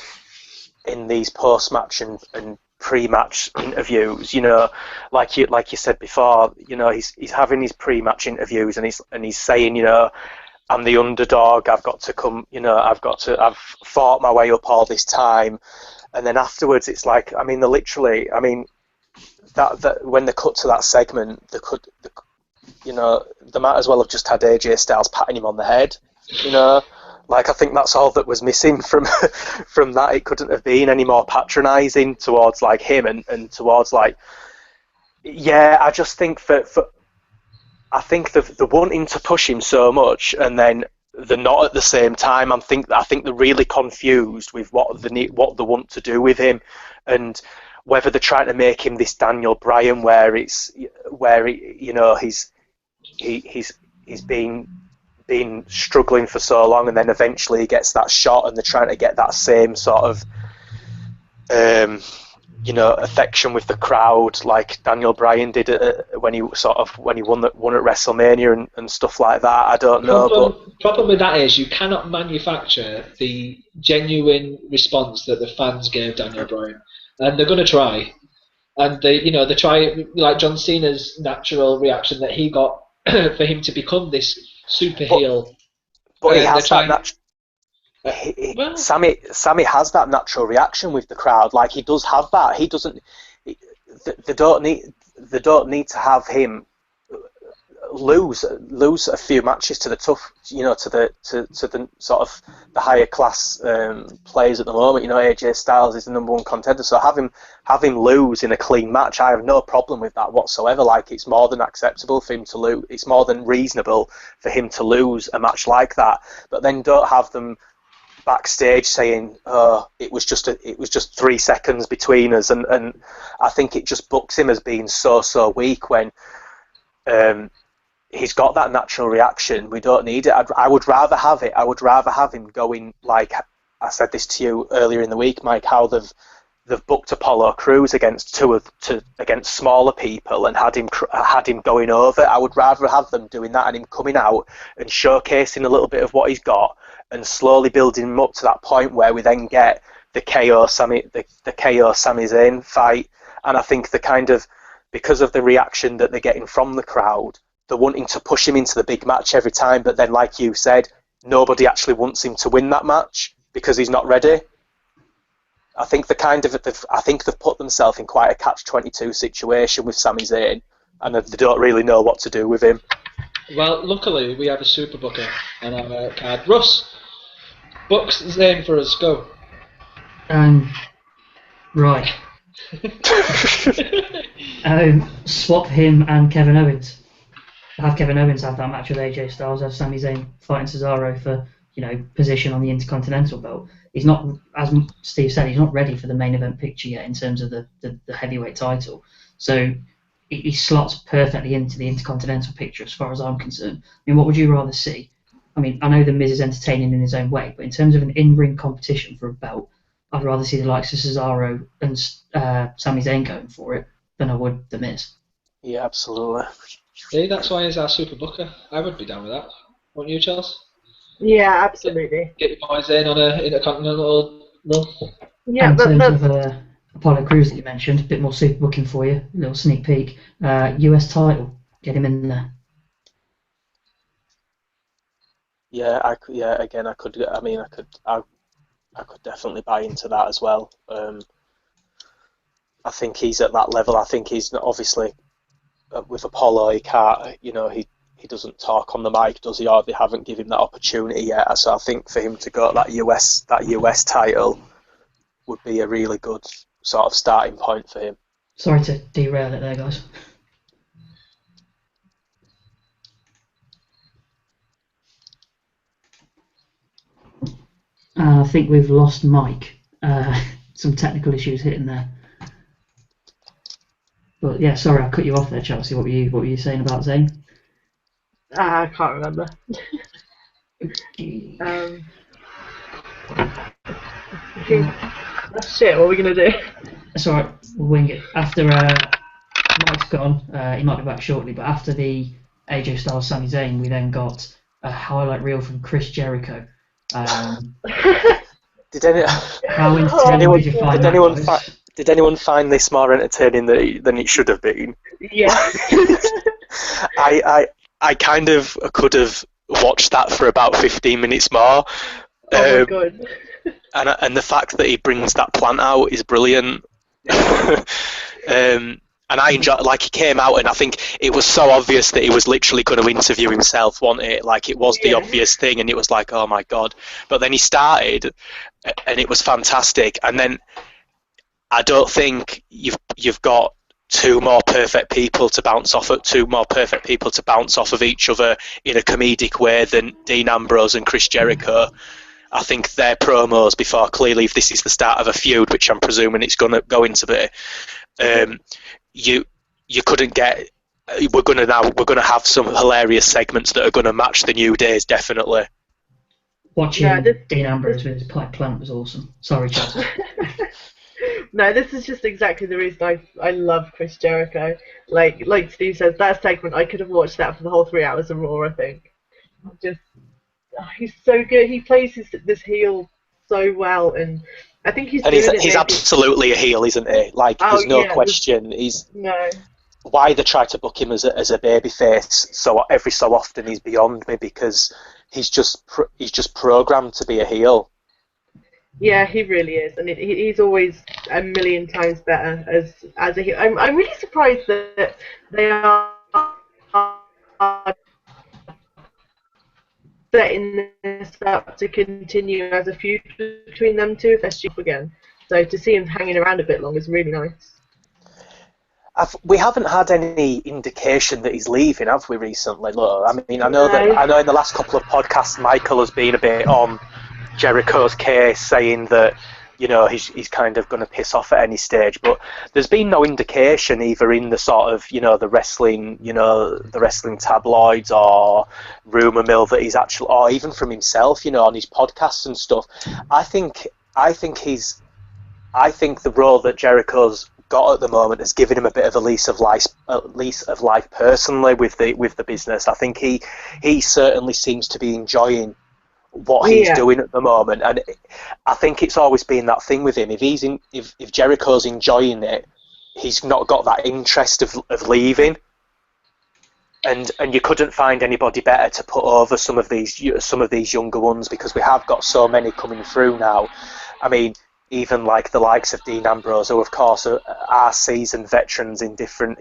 these post-match and pre-match interviews, like you said before, he's having his pre-match interviews and he's saying, I'm the underdog, I've fought my way up all this time, and then afterwards it's like, I mean, that when they cut to that segment, they might as well have just had AJ Styles patting him on the head, Like, I think that's all that was missing from that. It couldn't have been any more patronising towards like him and towards like, I just think I think the wanting to push him so much and then the not at the same time. I think they're really confused with what they want to do with him, and whether they're trying to make him this Daniel Bryan where he's been struggling for so long, and then eventually he gets that shot, and they're trying to get that same sort of affection with the crowd like Daniel Bryan did when he won at WrestleMania and stuff like that. I don't know. Problem with that is you cannot manufacture the genuine response that the fans gave Daniel Bryan, and they're going to try, and they try like John Cena's natural reaction that he got for him to become this super heel. But he has that Sammy has that natural reaction with the crowd. Like, he does have that. He doesn't. They don't need to have him lose a few matches to the tough, to the sort of the higher class players at the moment. AJ Styles is the #1 contender, so have him lose in a clean match. I have no problem with that whatsoever. Like, it's more than acceptable for him to lose. It's more than reasonable for him to lose a match like that. But then don't have them backstage saying, it was just 3 seconds between us, and I think it just books him as being so weak when he's got that natural reaction. We don't need it. I would rather have it. I would rather have him going, like I said this to you earlier in the week, Mike, how they've booked Apollo Crews against against smaller people and had him going over. I would rather have them doing that and him coming out and showcasing a little bit of what he's got and slowly building him up to that point where we then get the KO Sami Zayn fight, and I think because of the reaction that they're getting from the crowd, they're wanting to push him into the big match every time, but then, like you said, nobody actually wants him to win that match because he's not ready. I think they've put themselves in quite a catch-22 situation with Sami Zayn, and they don't really know what to do with him. Well, luckily we have a super booker on our card. Russ, book Zayn for us. Go. Right. Swap him and Kevin Owens. Have Kevin Owens have that match with AJ Styles, have Sami Zayn fighting Cesaro for, position on the Intercontinental belt. He's not, as Steve said, he's not ready for the main event picture yet in terms of the heavyweight title. So he slots perfectly into the Intercontinental picture as far as I'm concerned. I mean, what would you rather see? I mean, I know The Miz is entertaining in his own way, but in terms of an in-ring competition for a belt, I'd rather see the likes of Cesaro and Sami Zayn going for it than I would The Miz. Yeah, absolutely. See, that's why he's our super booker. I would be down with that. Wouldn't you, Charles? Yeah, absolutely. Get your boys in on a Intercontinental run. Yeah, and in terms of Apollo Crews that you mentioned, a bit more super booking for you, a little sneak peek. US title, get him in there. Yeah, I could definitely buy into that as well. I think he's at that level. I think he's obviously with Apollo. He can't, he doesn't talk on the mic, does he? Or they haven't given him that opportunity yet. So I think for him to go that US title would be a really good sort of starting point for him. Sorry to derail it there, guys. I think we've lost Mike. Some technical issues hitting there. But yeah, sorry, I cut you off there, Chelsea. What were you saying about Zayn? I can't remember. Shit, what are we gonna do? That's alright, we'll wing it. After Mike's gone, he might be back shortly, but after the AJ Styles Sami Zayn, we then got a highlight reel from Chris Jericho. Did anyone find this more entertaining than it should have been? Yeah. I kind of could have watched that for about 15 minutes more. Oh my god. And the fact that he brings that plant out is brilliant. And I enjoyed, like, he came out and I think it was so obvious that he was literally going to interview himself, wasn't it? Like, it was the obvious thing, and it was like, oh my god. But then he started, and it was fantastic. And then I don't think you've got two more perfect people to bounce off of each other in a comedic way than Dean Ambrose and Chris Jericho. I think their promos before, clearly, if this is the start of a feud, which I'm presuming it's going to go into be, you couldn't get. We're going to have some hilarious segments that are going to match the New Days, definitely. Watching Dean Ambrose with his pipe plant was awesome. Sorry, Chelsea. No, this is just exactly the reason I love Chris Jericho. Like Steve says, that segment, I could have watched that for the whole 3 hours of Raw, I think. He's so good. He plays this heel so well, and I think he's absolutely a heel, isn't he? Like, there's no question. Why they try to book him as a babyface so every so often is beyond me, because he's just programmed to be a heel. Yeah, he really is, and he's always a million times better as a heel. I'm really surprised that they are setting this up to continue as a feud between them two if they're stupid again. So to see him hanging around a bit longer is really nice. We haven't had any indication that he's leaving, have we, recently? Look, I mean, I know in the last couple of podcasts, Michael has been a bit on Jericho's case, saying that he's kind of going to piss off at any stage, but there's been no indication either in the sort of the wrestling tabloids or rumor mill that he's actually, or even from himself, on his podcasts and stuff. I think the role that Jericho's got at the moment has given him a bit of a lease of life personally with the business. I think he certainly seems to be enjoying what he's doing at the moment. And I think it's always been that thing with him. If Jericho's enjoying it, he's not got that interest of leaving. And you couldn't find anybody better to put over some of these younger ones, because we have got so many coming through now. I mean, even like the likes of Dean Ambrose, who of course are seasoned veterans in different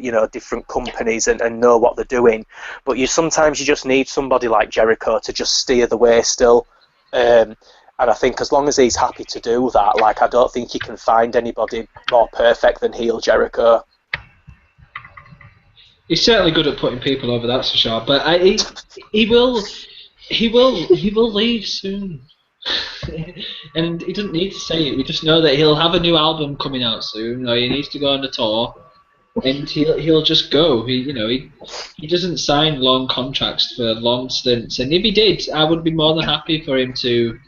companies and know what they're doing. But sometimes you just need somebody like Jericho to just steer the way still. And I think as long as he's happy to do that, like, I don't think you can find anybody more perfect than heel Jericho. He's certainly good at putting people over, that's for sure. But he will leave soon, and he doesn't need to say it. We just know that he'll have a new album coming out soon. Or he needs to go on a tour, and he'll just go. He doesn't sign long contracts for long stints. And if he did, I would be more than happy for him to.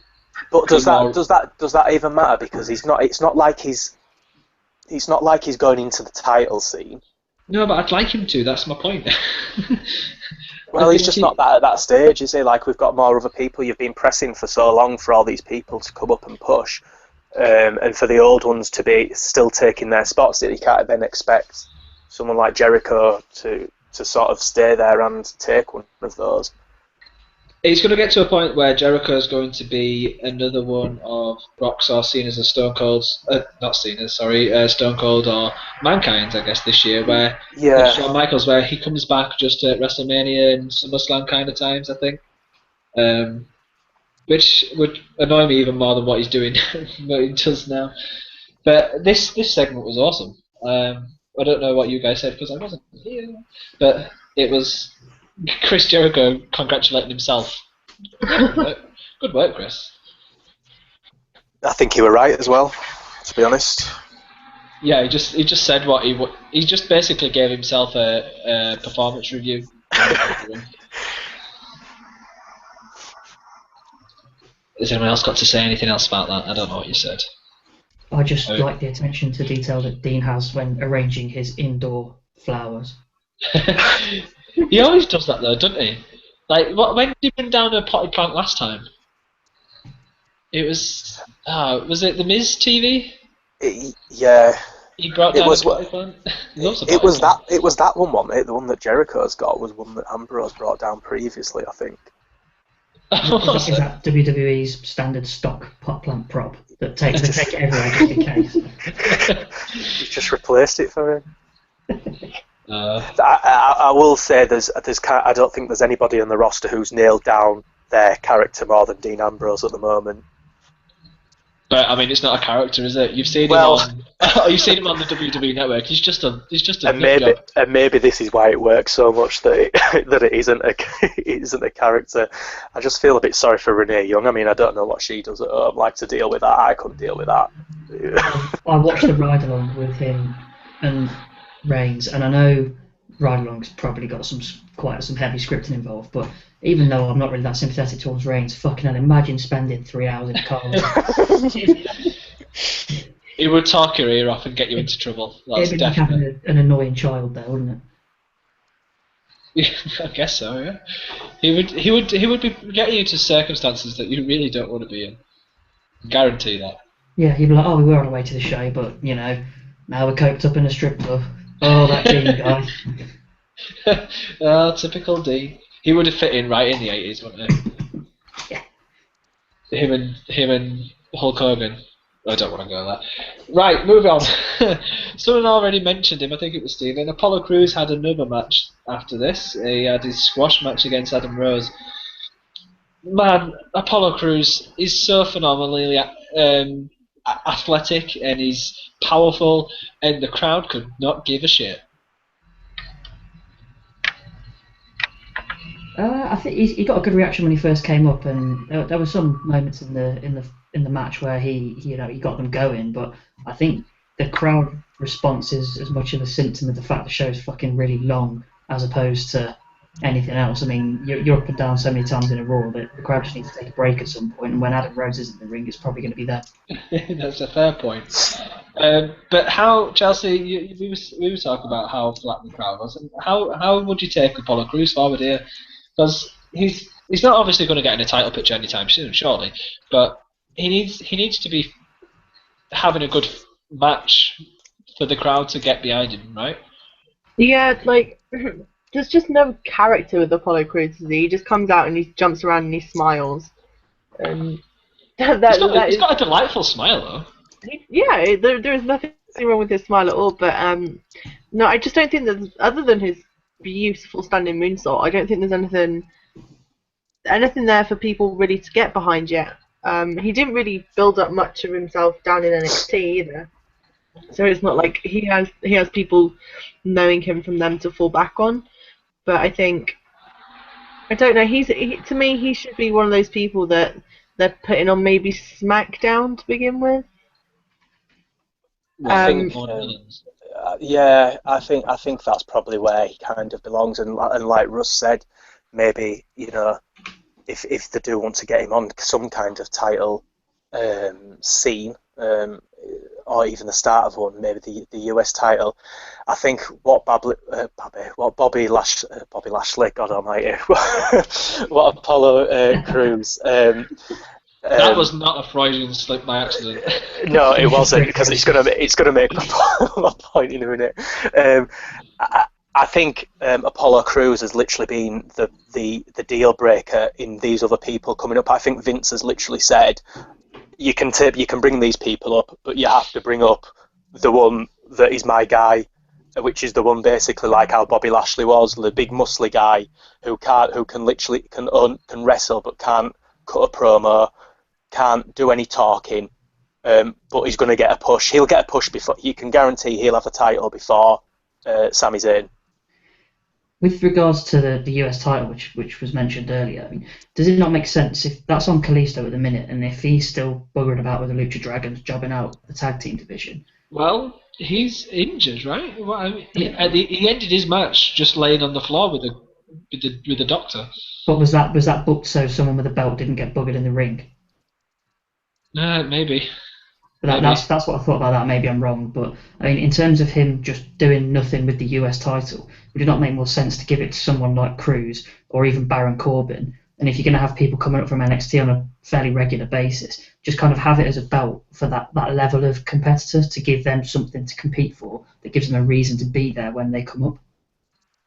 But does that even matter? Because it's not like he's going into the title scene. No, but I'd like him to. That's my point. Well, he's just not at that stage, is he? Like, we've got more other people. You've been pressing for so long for all these people to come up and push, and for the old ones to be still taking their spots. That you can't then expect someone like Jericho to sort of stay there and take one of those. It's going to get to a point where Jericho is going to be another one of Brock's or Cena's or Stone Cold's, not Cena's, sorry, Stone Cold or Mankind's, I guess, this year, where Shawn Michaels, where he comes back just at WrestleMania and SummerSlam kind of times, I think, which would annoy me even more than what he's doing, what he does now. But this segment was awesome. I don't know what you guys said because I wasn't here, but it was Chris Jericho congratulating himself. Good work, Chris. I think you were right as well, to be honest. Yeah, he just said what he just basically gave himself a performance review. Has anyone else got to say anything else about that? I don't know what you said. I just like the attention to detail that Dean has when arranging his indoor flowers. He always does that though, doesn't he? Like, when did he bring down a potted plant last time? It was it the Miz TV? Yeah. He brought down a potted plant. It was that one, wasn't it? The one that Jericho's got was one that Ambrose brought down previously, I think. Is that WWE's standard stock pot plant prop that they take it everywhere just in case? He's just replaced it for him. I will say I don't think there's anybody on the roster who's nailed down their character more than Dean Ambrose at the moment. But I mean, it's not a character, is it? You've seen him on the WWE Network. He's just a and maybe this is why it works so much that it isn't a character. I just feel a bit sorry for Renee Young. I mean, I don't know what she does at home, like, to deal with that. I couldn't deal with that. I watched the ride along with him and Reigns, and I know ride along's probably got some heavy scripting involved, but even though I'm not really that sympathetic towards Reigns, fucking hell, imagine spending 3 hours in a car. It would talk your ear off and get you into trouble. That's it'd be like having an annoying child there, wouldn't it? I guess so. Yeah. He would be getting you into circumstances that you really don't want to be in. Guarantee that. Yeah, he'd be like, "Oh, we were on our way to the show, but now we're coked up in a strip club." Oh, that Dean guy. Oh, typical Dean. He would have fit in right in the 80s, wouldn't he? Yeah. Him and Hulk Hogan. I don't want to go there. Right, moving on. Someone already mentioned him, I think it was Steven. Apollo Crews had another match after this. He had his squash match against Adam Rose. Man, Apollo Crews is so phenomenally athletic, and he's powerful, and the crowd could not give a shit. I think he got a good reaction when he first came up, and there were some moments in the match where he got them going. But I think the crowd response is as much of a symptom of the fact the show's fucking really long as opposed to anything else. I mean, you're up and down so many times in a row that the crowd just needs to take a break at some point. And when Adam Rose is in the ring, it's probably going to be there. That's a fair point. But how, Chelsea? We were talking about how flat the crowd was, and how would you take Apollo Crews forward here? Because he's He's not obviously going to get in a title picture anytime soon, surely, but he needs to be having a good match for the crowd to get behind him, right? Yeah, like there's just no character with Apollo Crews. He just comes out and he jumps around and he smiles, and He's got a delightful smile though. Yeah, there's nothing wrong with his smile at all. But no, I just don't think there's, other than his beautiful standing moonsault, I don't think there's anything there for people really to get behind yet. He didn't really build up much of himself down in NXT either, so it's not like he has people knowing him from them to fall back on. But I don't know. To me, he should be one of those people that they're putting on maybe SmackDown to begin with. I think, yeah, I think that's probably where he kind of belongs. And like Russ said, maybe, you know, if they do want to get him on some kind of title scene, or even the start of one, maybe the US title, I think what Bobby Lashley, God Almighty, what Apollo Crews. That was not a Freudian slip by accident. No, it wasn't, because it's gonna make my point in a minute. I think Apollo Crews has literally been the deal breaker in these other people coming up. I think Vince has literally said, you can bring these people up, but you have to bring up the one that is my guy, which is the one basically like how Bobby Lashley was, the big muscly guy who can wrestle but can't cut a promo, can't do any talking, but he's going to get a push. He'll get a push before, you can guarantee he'll have a title before Sami Zayn. With regards to the US title, which was mentioned earlier, I mean, does it not make sense if that's on Kalisto at the minute, and if he's still buggering about with the Lucha Dragons jobbing out the tag team division? Well, he's injured, right? Well, I mean, he ended his match just laying on the floor with the doctor. But was that booked so someone with a belt didn't get buggered in the ring? Maybe. But that's what I thought about that. Maybe I'm wrong, but I mean, in terms of him just doing nothing with the US title, would it not make more sense to give it to someone like Crews or even Baron Corbin? And if you're going to have people coming up from NXT on a fairly regular basis, just kind of have it as a belt for that level of competitor, to give them something to compete for that gives them a reason to be there when they come up.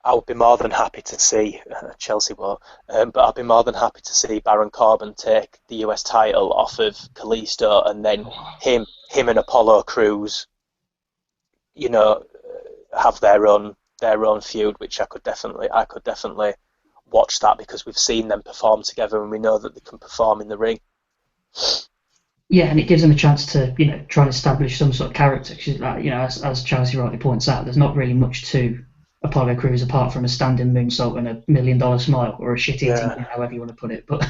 I would be more than happy to see, Chelsea won't, but I'd be more than happy to see Baron Corbin take the US title off of Kalisto, and then him and Apollo Crews, you know, have their own feud, which I could definitely watch that, because we've seen them perform together and we know that they can perform in the ring. Yeah, and it gives them a chance to, you know, try and establish some sort of character. Cause, you know, as Chelsea rightly points out, there's not really much to Apollo Crews apart from a standing moonsault and $1 million smile, or a shit-eating, however you want to put it. But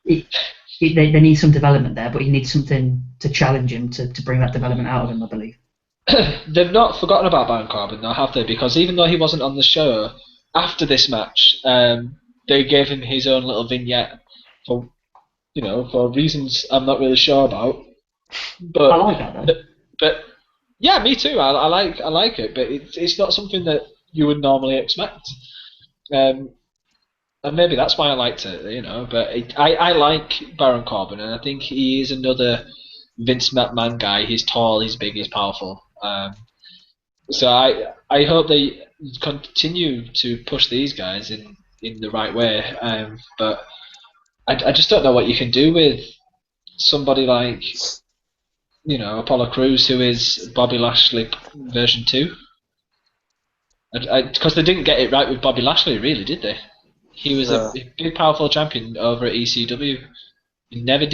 they need some development there, but you need something to challenge him to bring that development out of him, I believe. They've not forgotten about Baron Corbin, now, have they? Because even though he wasn't on the show, after this match, they gave him his own little vignette for reasons I'm not really sure about. But I like that, though. But yeah, me too. I like it, but it's not something that you would normally expect. And maybe that's why I liked it, you know. But I like Baron Corbin, and I think he is another Vince McMahon guy. He's tall, he's big, he's powerful. So I hope they continue to push these guys in the right way. But I just don't know what you can do with somebody like, you know, Apollo Crews, who is Bobby Lashley version 2. Because they didn't get it right with Bobby Lashley, really, did they? He was a big, powerful champion over at ECW. He never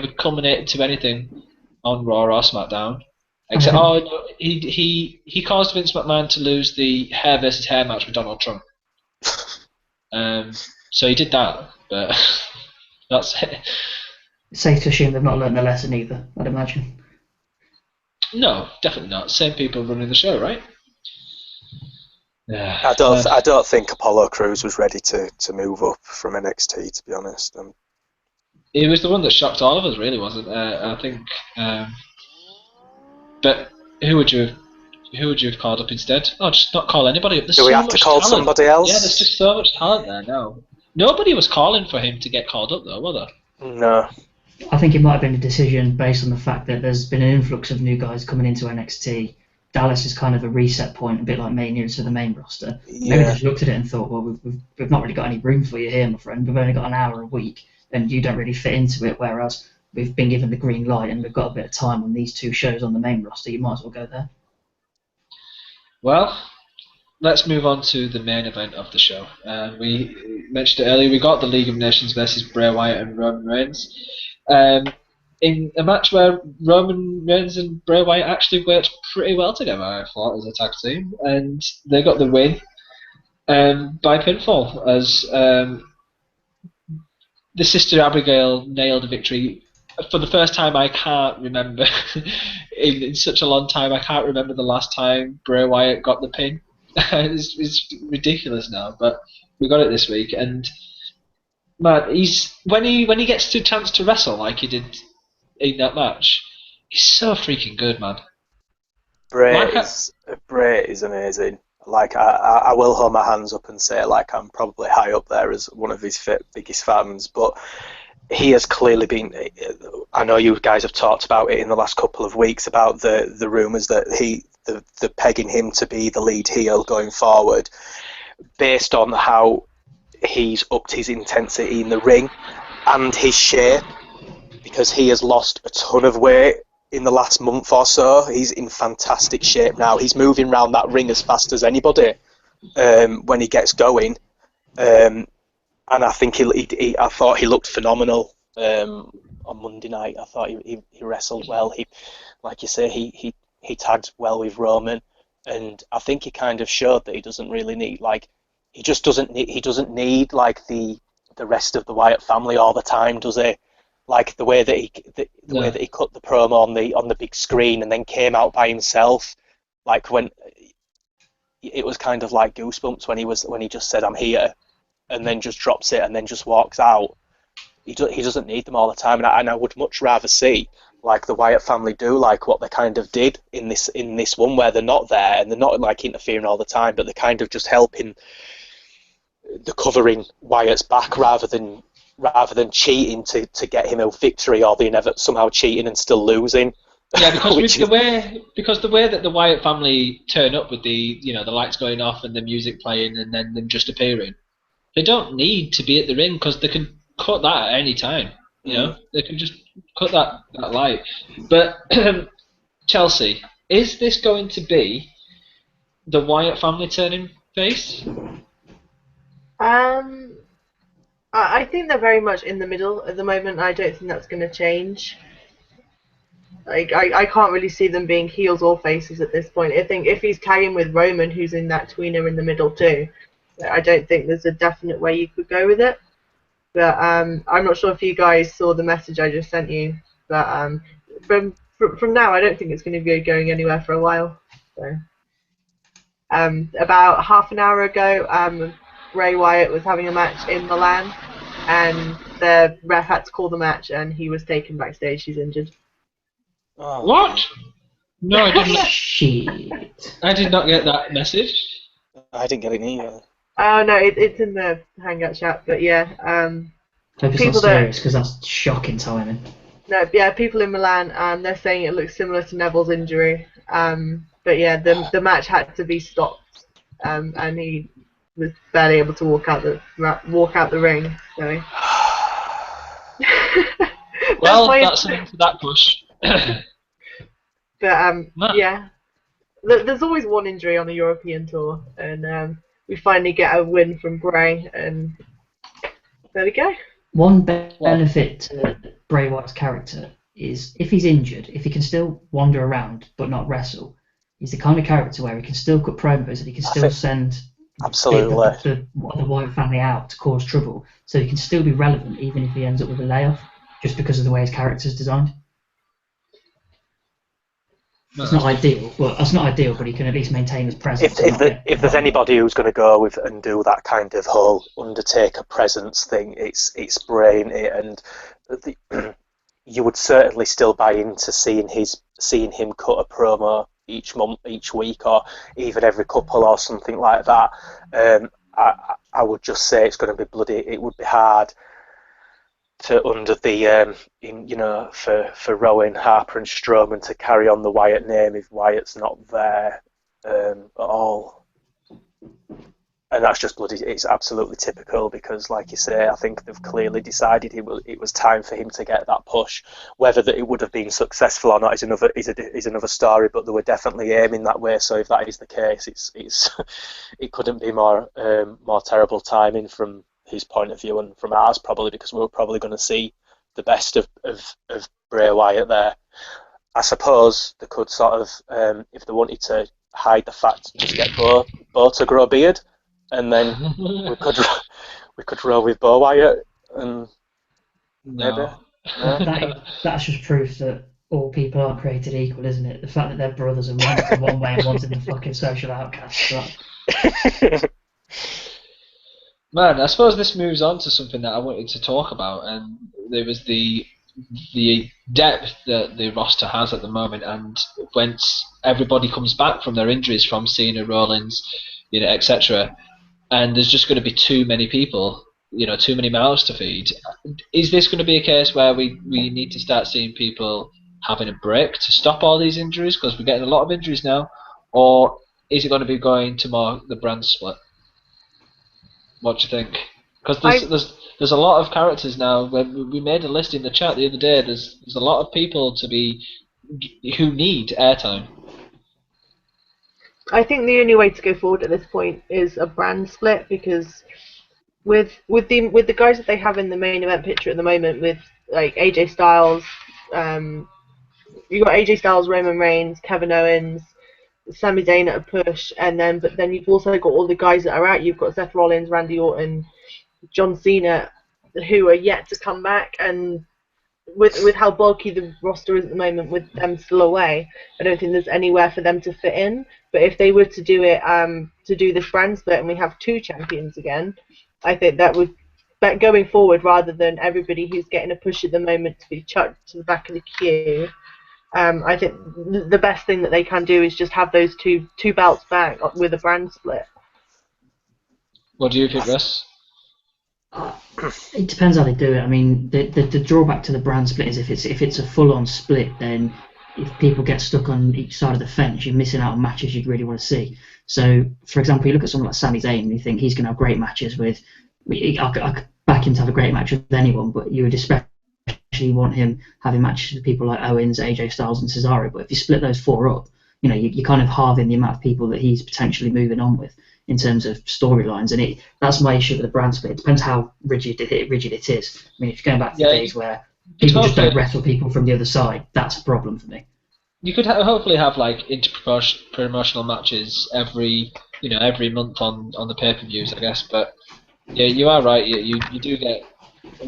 culminated to anything on Raw or SmackDown. Except, he caused Vince McMahon to lose the hair versus hair match with Donald Trump. So he did that, but that's it. It's safe to assume they've not learned their lesson either, I'd imagine. No, definitely not. Same people running the show, right? Yeah. I don't think Apollo Crews was ready to move up from NXT, to be honest. He was the one that shocked all of us, really, wasn't it? I think. But who would you have called up instead? Oh, just not call anybody up. Do we have to call somebody else? Yeah, there's just so much talent there now. Nobody was calling for him to get called up, though, were they? No. I think it might have been a decision based on the fact that there's been an influx of new guys coming into NXT. Dallas is kind of a reset point, a bit like Mania into the main roster. Yeah. Maybe they just looked at it and thought, well, we've not really got any room for you here, my friend. We've only got an hour a week, and you don't really fit into it, whereas we've been given the green light and we've got a bit of time on these 2 shows on the main roster. You might as well go there. Well, let's move on to the main event of the show. We mentioned it earlier, we got the League of Nations versus Bray Wyatt and Roman Reigns. In a match where Roman Reigns and Bray Wyatt actually worked pretty well together, I thought, as a tag team, and they got the win by pinfall, as the Sister Abigail nailed a victory. For the first time, I can't remember, in such a long time, I can't remember the last time Bray Wyatt got the pin. It's ridiculous now, but we got it this week, and man, when he gets the chance to wrestle like he did in that match, he's so freaking good, man. Bray is amazing. Like, I will hold my hands up and say, like, I'm probably high up there as one of his biggest fans, but he has clearly been. I know you guys have talked about it in the last couple of weeks about the rumours that the pegging him to be the lead heel going forward, based on how he's upped his intensity in the ring and his shape, because he has lost a ton of weight in the last month or so. He's in fantastic shape now. He's moving around that ring as fast as anybody when he gets going. And I think I thought he looked phenomenal on Monday night. I thought he wrestled well. He, like you say, he tagged well with Roman, and I think he kind of showed that he doesn't really need, like, he doesn't need like the rest of the Wyatt family all the time, does he? Like the way that way that he cut the promo on the big screen and then came out by himself, like when it was kind of like goosebumps when he just said I'm here, and then just drops it and then just walks out. He doesn't need them all the time, and I would much rather see, like the Wyatt family do, like what they kind of did in this one, where they're not there and they're not like interfering all the time, but they're kind of just helping, the covering Wyatt's back rather than cheating to get him a victory, or the somehow cheating and still losing. Yeah, because the way that the Wyatt family turn up with the lights going off and the music playing and then them just appearing, they don't need to be at the ring because they can cut that at any time. They can just cut that light. But Chelsea, is this going to be the Wyatt family turning face? I think they're very much in the middle at the moment. I don't think that's going to change. Like, I can't really see them being heels or faces at this point. I think if he's tagging with Roman, who's in that tweener in the middle too, I don't think there's a definite way you could go with it. But I'm not sure if you guys saw the message I just sent you. But from now, I don't think it's going to be going anywhere for a while. So, about half an hour ago, Bray Wyatt was having a match in Milan, and the ref had to call the match, and he was taken backstage. He's injured. Oh. What? No, I didn't. Shit. I did not get that message. I didn't get it either. Oh no, it's in the Hangout chat. But yeah, Hope it's not serious, because that's shocking timing. No, yeah, people in Milan, they're saying it looks similar to Neville's injury. But yeah, the match had to be stopped, and he was barely able to walk out the ring. So. Well, that's enough for that push. But yeah, there's always one injury on a European tour, and we finally get a win from Bray, and there we go. One benefit to Bray Wyatt's character is if he's injured, if he can still wander around but not wrestle, he's the kind of character where he can still cut promos and he can still send the Wyatt family out to cause trouble, so he can still be relevant even if he ends up with a layoff, just because of the way his character's designed. It's not ideal, but he can at least maintain his presence. If there's anybody who's going to go with and do that kind of whole Undertaker presence thing, it's Bray, and you would certainly still buy into seeing him cut a promo each month, each week, or even every couple or something like that. I would just say it's going to be bloody. It would be hard to under the for Rowan, Harper, and Strowman to carry on the Wyatt name if Wyatt's not there at all. And that's just bloody. It's absolutely typical because, like you say, I think they've clearly decided it was time for him to get that push. Whether that it would have been successful or not is another story. But they were definitely aiming that way. So if that is the case, it couldn't be more terrible timing from his point of view and from ours probably, because we were probably going to see the best of Bray Wyatt there. I suppose they could sort of, if they wanted to hide the fact, just get Bo to grow a beard. And then we could roll with Bo Wyatt and maybe. No. That's just proof that all people aren't created equal, isn't it? The fact that they're brothers and one's in one way and one's in the fucking social outcast. Man, I suppose this moves on to something that I wanted to talk about, and there was the depth that the roster has at the moment, and once everybody comes back from their injuries, from Cena, Rollins, etc. And there's just going to be too many people, too many mouths to feed. Is this going to be a case where we need to start seeing people having a break to stop all these injuries, because we're getting a lot of injuries now, or is it going to be going to more the brand split? What do you think? Because there's a lot of characters now. When we made a list in the chat the other day, there's a lot of people who need airtime. I think the only way to go forward at this point is a brand split, because with the guys that they have in the main event picture at the moment, with like AJ Styles, you've got AJ Styles, Roman Reigns, Kevin Owens, Sami Zayn at a push, but then you've also got all the guys that are out. You've got Seth Rollins, Randy Orton, John Cena, who are yet to come back, and with how bulky the roster is at the moment, with them still away, I don't think there's anywhere for them to fit in. But if they were to do it, to do this brand split, and we have two champions again, I think that would, going forward, rather than everybody who's getting a push at the moment to be chucked to the back of the queue, I think the best thing that they can do is just have those two belts back with a brand split. What do you think, Russ? It depends how they do it. I mean, the drawback to the brand split is if it's a full-on split, then if people get stuck on each side of the fence, you're missing out on matches you'd really want to see. So, for example, you look at someone like Sami Zayn and you think he's going to have great matches with. I could back him to have a great match with anyone, but you would especially want him having matches with people like Owens, AJ Styles, and Cesaro. But if you split those four up, you're kind of halving the amount of people that he's potentially moving on with in terms of storylines, and that's my issue with the brand split. It depends how rigid it is. I mean, if you're going back to the days where people just don't wrestle people from the other side, that's a problem for me. You could hopefully have like inter-promotional matches every month on the pay-per-views, I guess. But yeah, you are right. You do get.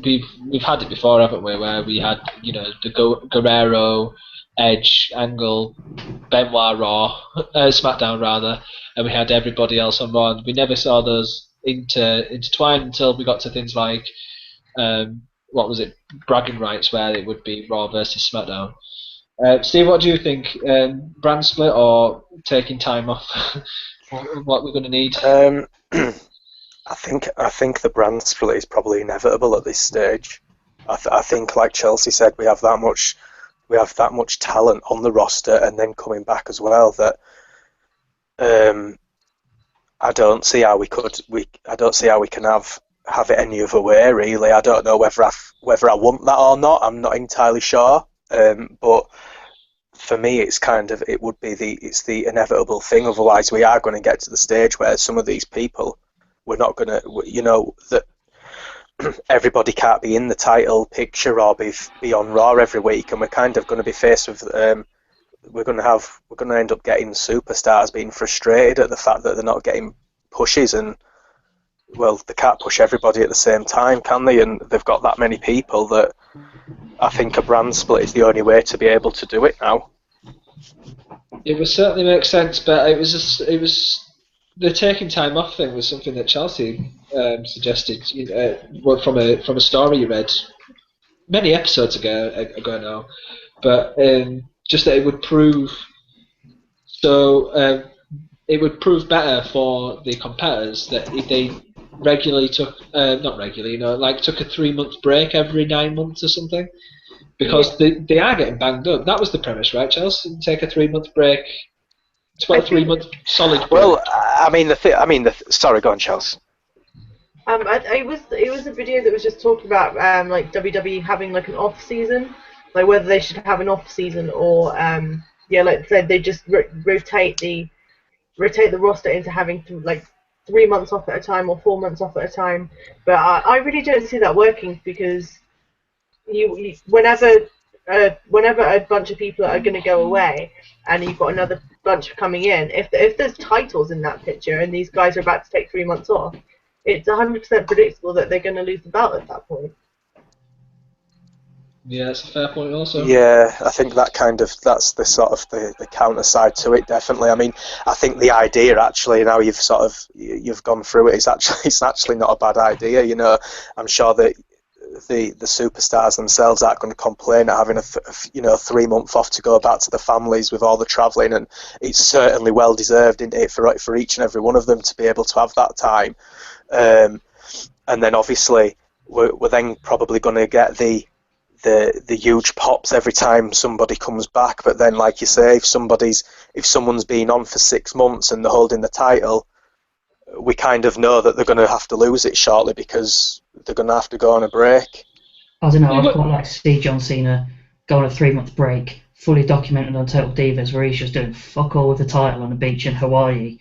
We've had it before, haven't we? Where we had the Guerrero, Edge, Angle, Benoit Raw, SmackDown rather, and we had everybody else on Raw. And we never saw those intertwined until we got to things like what was it, bragging rights, where it would be Raw versus SmackDown. Steve, what do you think? Brand split or taking time off? What we're going to need? I think the brand split is probably inevitable at this stage. I think, like Chelsea said, we have that much talent on the roster, and then coming back as well, that I don't see how we can have it any other way, really. I don't know whether I want that or not. I'm not entirely sure. But for me, it's the inevitable thing. Otherwise, we are going to get to the stage where some of these people, we're not going to, that everybody can't be in the title picture or be on Raw every week, and we're kind of going to be faced with we're going to end up getting superstars being frustrated at the fact that they're not getting pushes, and well, they can't push everybody at the same time, can they? And they've got that many people that I think a brand split is the only way to be able to do it now. It would certainly make sense, but it was the taking time off thing was something that Chelsea suggested from a story you read many episodes ago now, but just that it would prove it would prove better for the competitors that if they regularly took, not regularly, like took a 3-month break every 9 months or something, because they are getting banged up. That was the premise, right, Chelsea? Take a 3-month break. It's about a 3-month solid break. Well, sorry, go on, Chelsea. It was a video that was just talking about like WWE having like an off season, like whether they should have an off season or like I said, they just rotate the roster into having like 3 months off at a time or 4 months off at a time. But I really don't see that working, because you whenever a bunch of people are going to go away and you've got another bunch coming in, if there's titles in that picture and these guys are about to take 3 months off, it's 100% predictable that they're going to lose the belt at that point. Yeah, that's a fair point also. Yeah, I think that's the sort of the counter side to it, definitely. I mean, I think the idea actually, now you've gone through it, it's actually not a bad idea, you know. I'm sure that the superstars themselves aren't going to complain at having a 3-month off to go back to the families with all the travelling, and it's certainly well deserved, isn't it, for each and every one of them to be able to have that time. And then obviously we're then probably going to get the huge pops every time somebody comes back. But then, like you say, if someone's been on for 6 months and they're holding the title, we kind of know that they're going to have to lose it shortly, because they're going to have to go on a break. I don't know, I'd quite like to see John Cena go on a 3-month break, fully documented on Total Divas, where he's just doing fuck all with the title on a beach in Hawaii.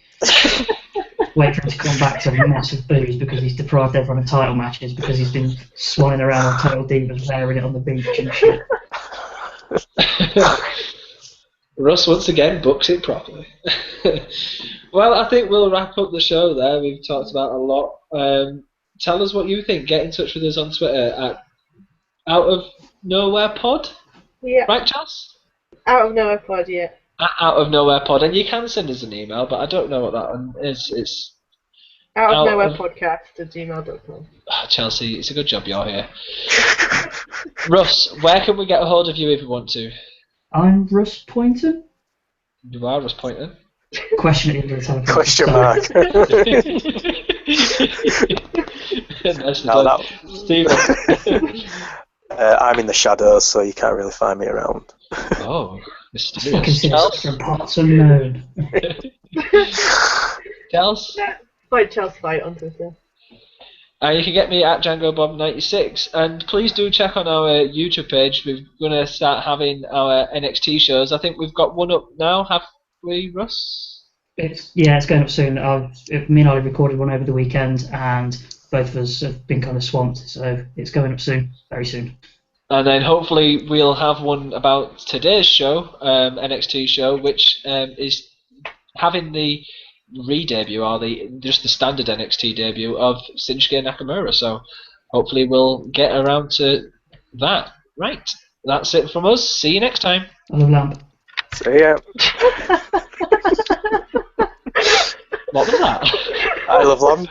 Wait for him to come back to a massive booze because he's deprived everyone of title matches because he's been swanning around on Total Divas, wearing it on the beach and shit. Russ once again books it properly. Well, I think we'll wrap up the show there. We've talked about a lot. Tell us what you think. Get in touch with us on Twitter at Out of Nowhere Pod. Yeah. Right, Charles? Out of Nowhere Pod, yeah. Out of Nowhere Pod, and you can send us an email, but I don't know what that one is. It's Out of Nowhere Podcast at gmail.com. Chelsea, it's a good job you're here. Russ, where can we get a hold of you if we want to? I'm Russ Poynton. You are Russ Poynton. Question at the end of the telephone. Question mark. Stephen. I'm in the shadows, so you can't really find me around. Oh, Fucking mysterious. from parts unknown. Chelsea? Fight Chelsea Fight on Twitter. You can get me at DjangoBob96, and please do check on our YouTube page. We're going to start having our NXT shows. I think we've got one up now, have we, Russ? It's going up soon. Me and Ollie recorded one over the weekend, and both of us have been kind of swamped, so it's going up soon, very soon. And then hopefully we'll have one about today's show, NXT show, which is having the re-debut, or just the standard NXT debut of Shinsuke Nakamura. So hopefully we'll get around to that. Right, that's it from us. See you next time. I love Lamp. See ya. What was that? I love Lamp.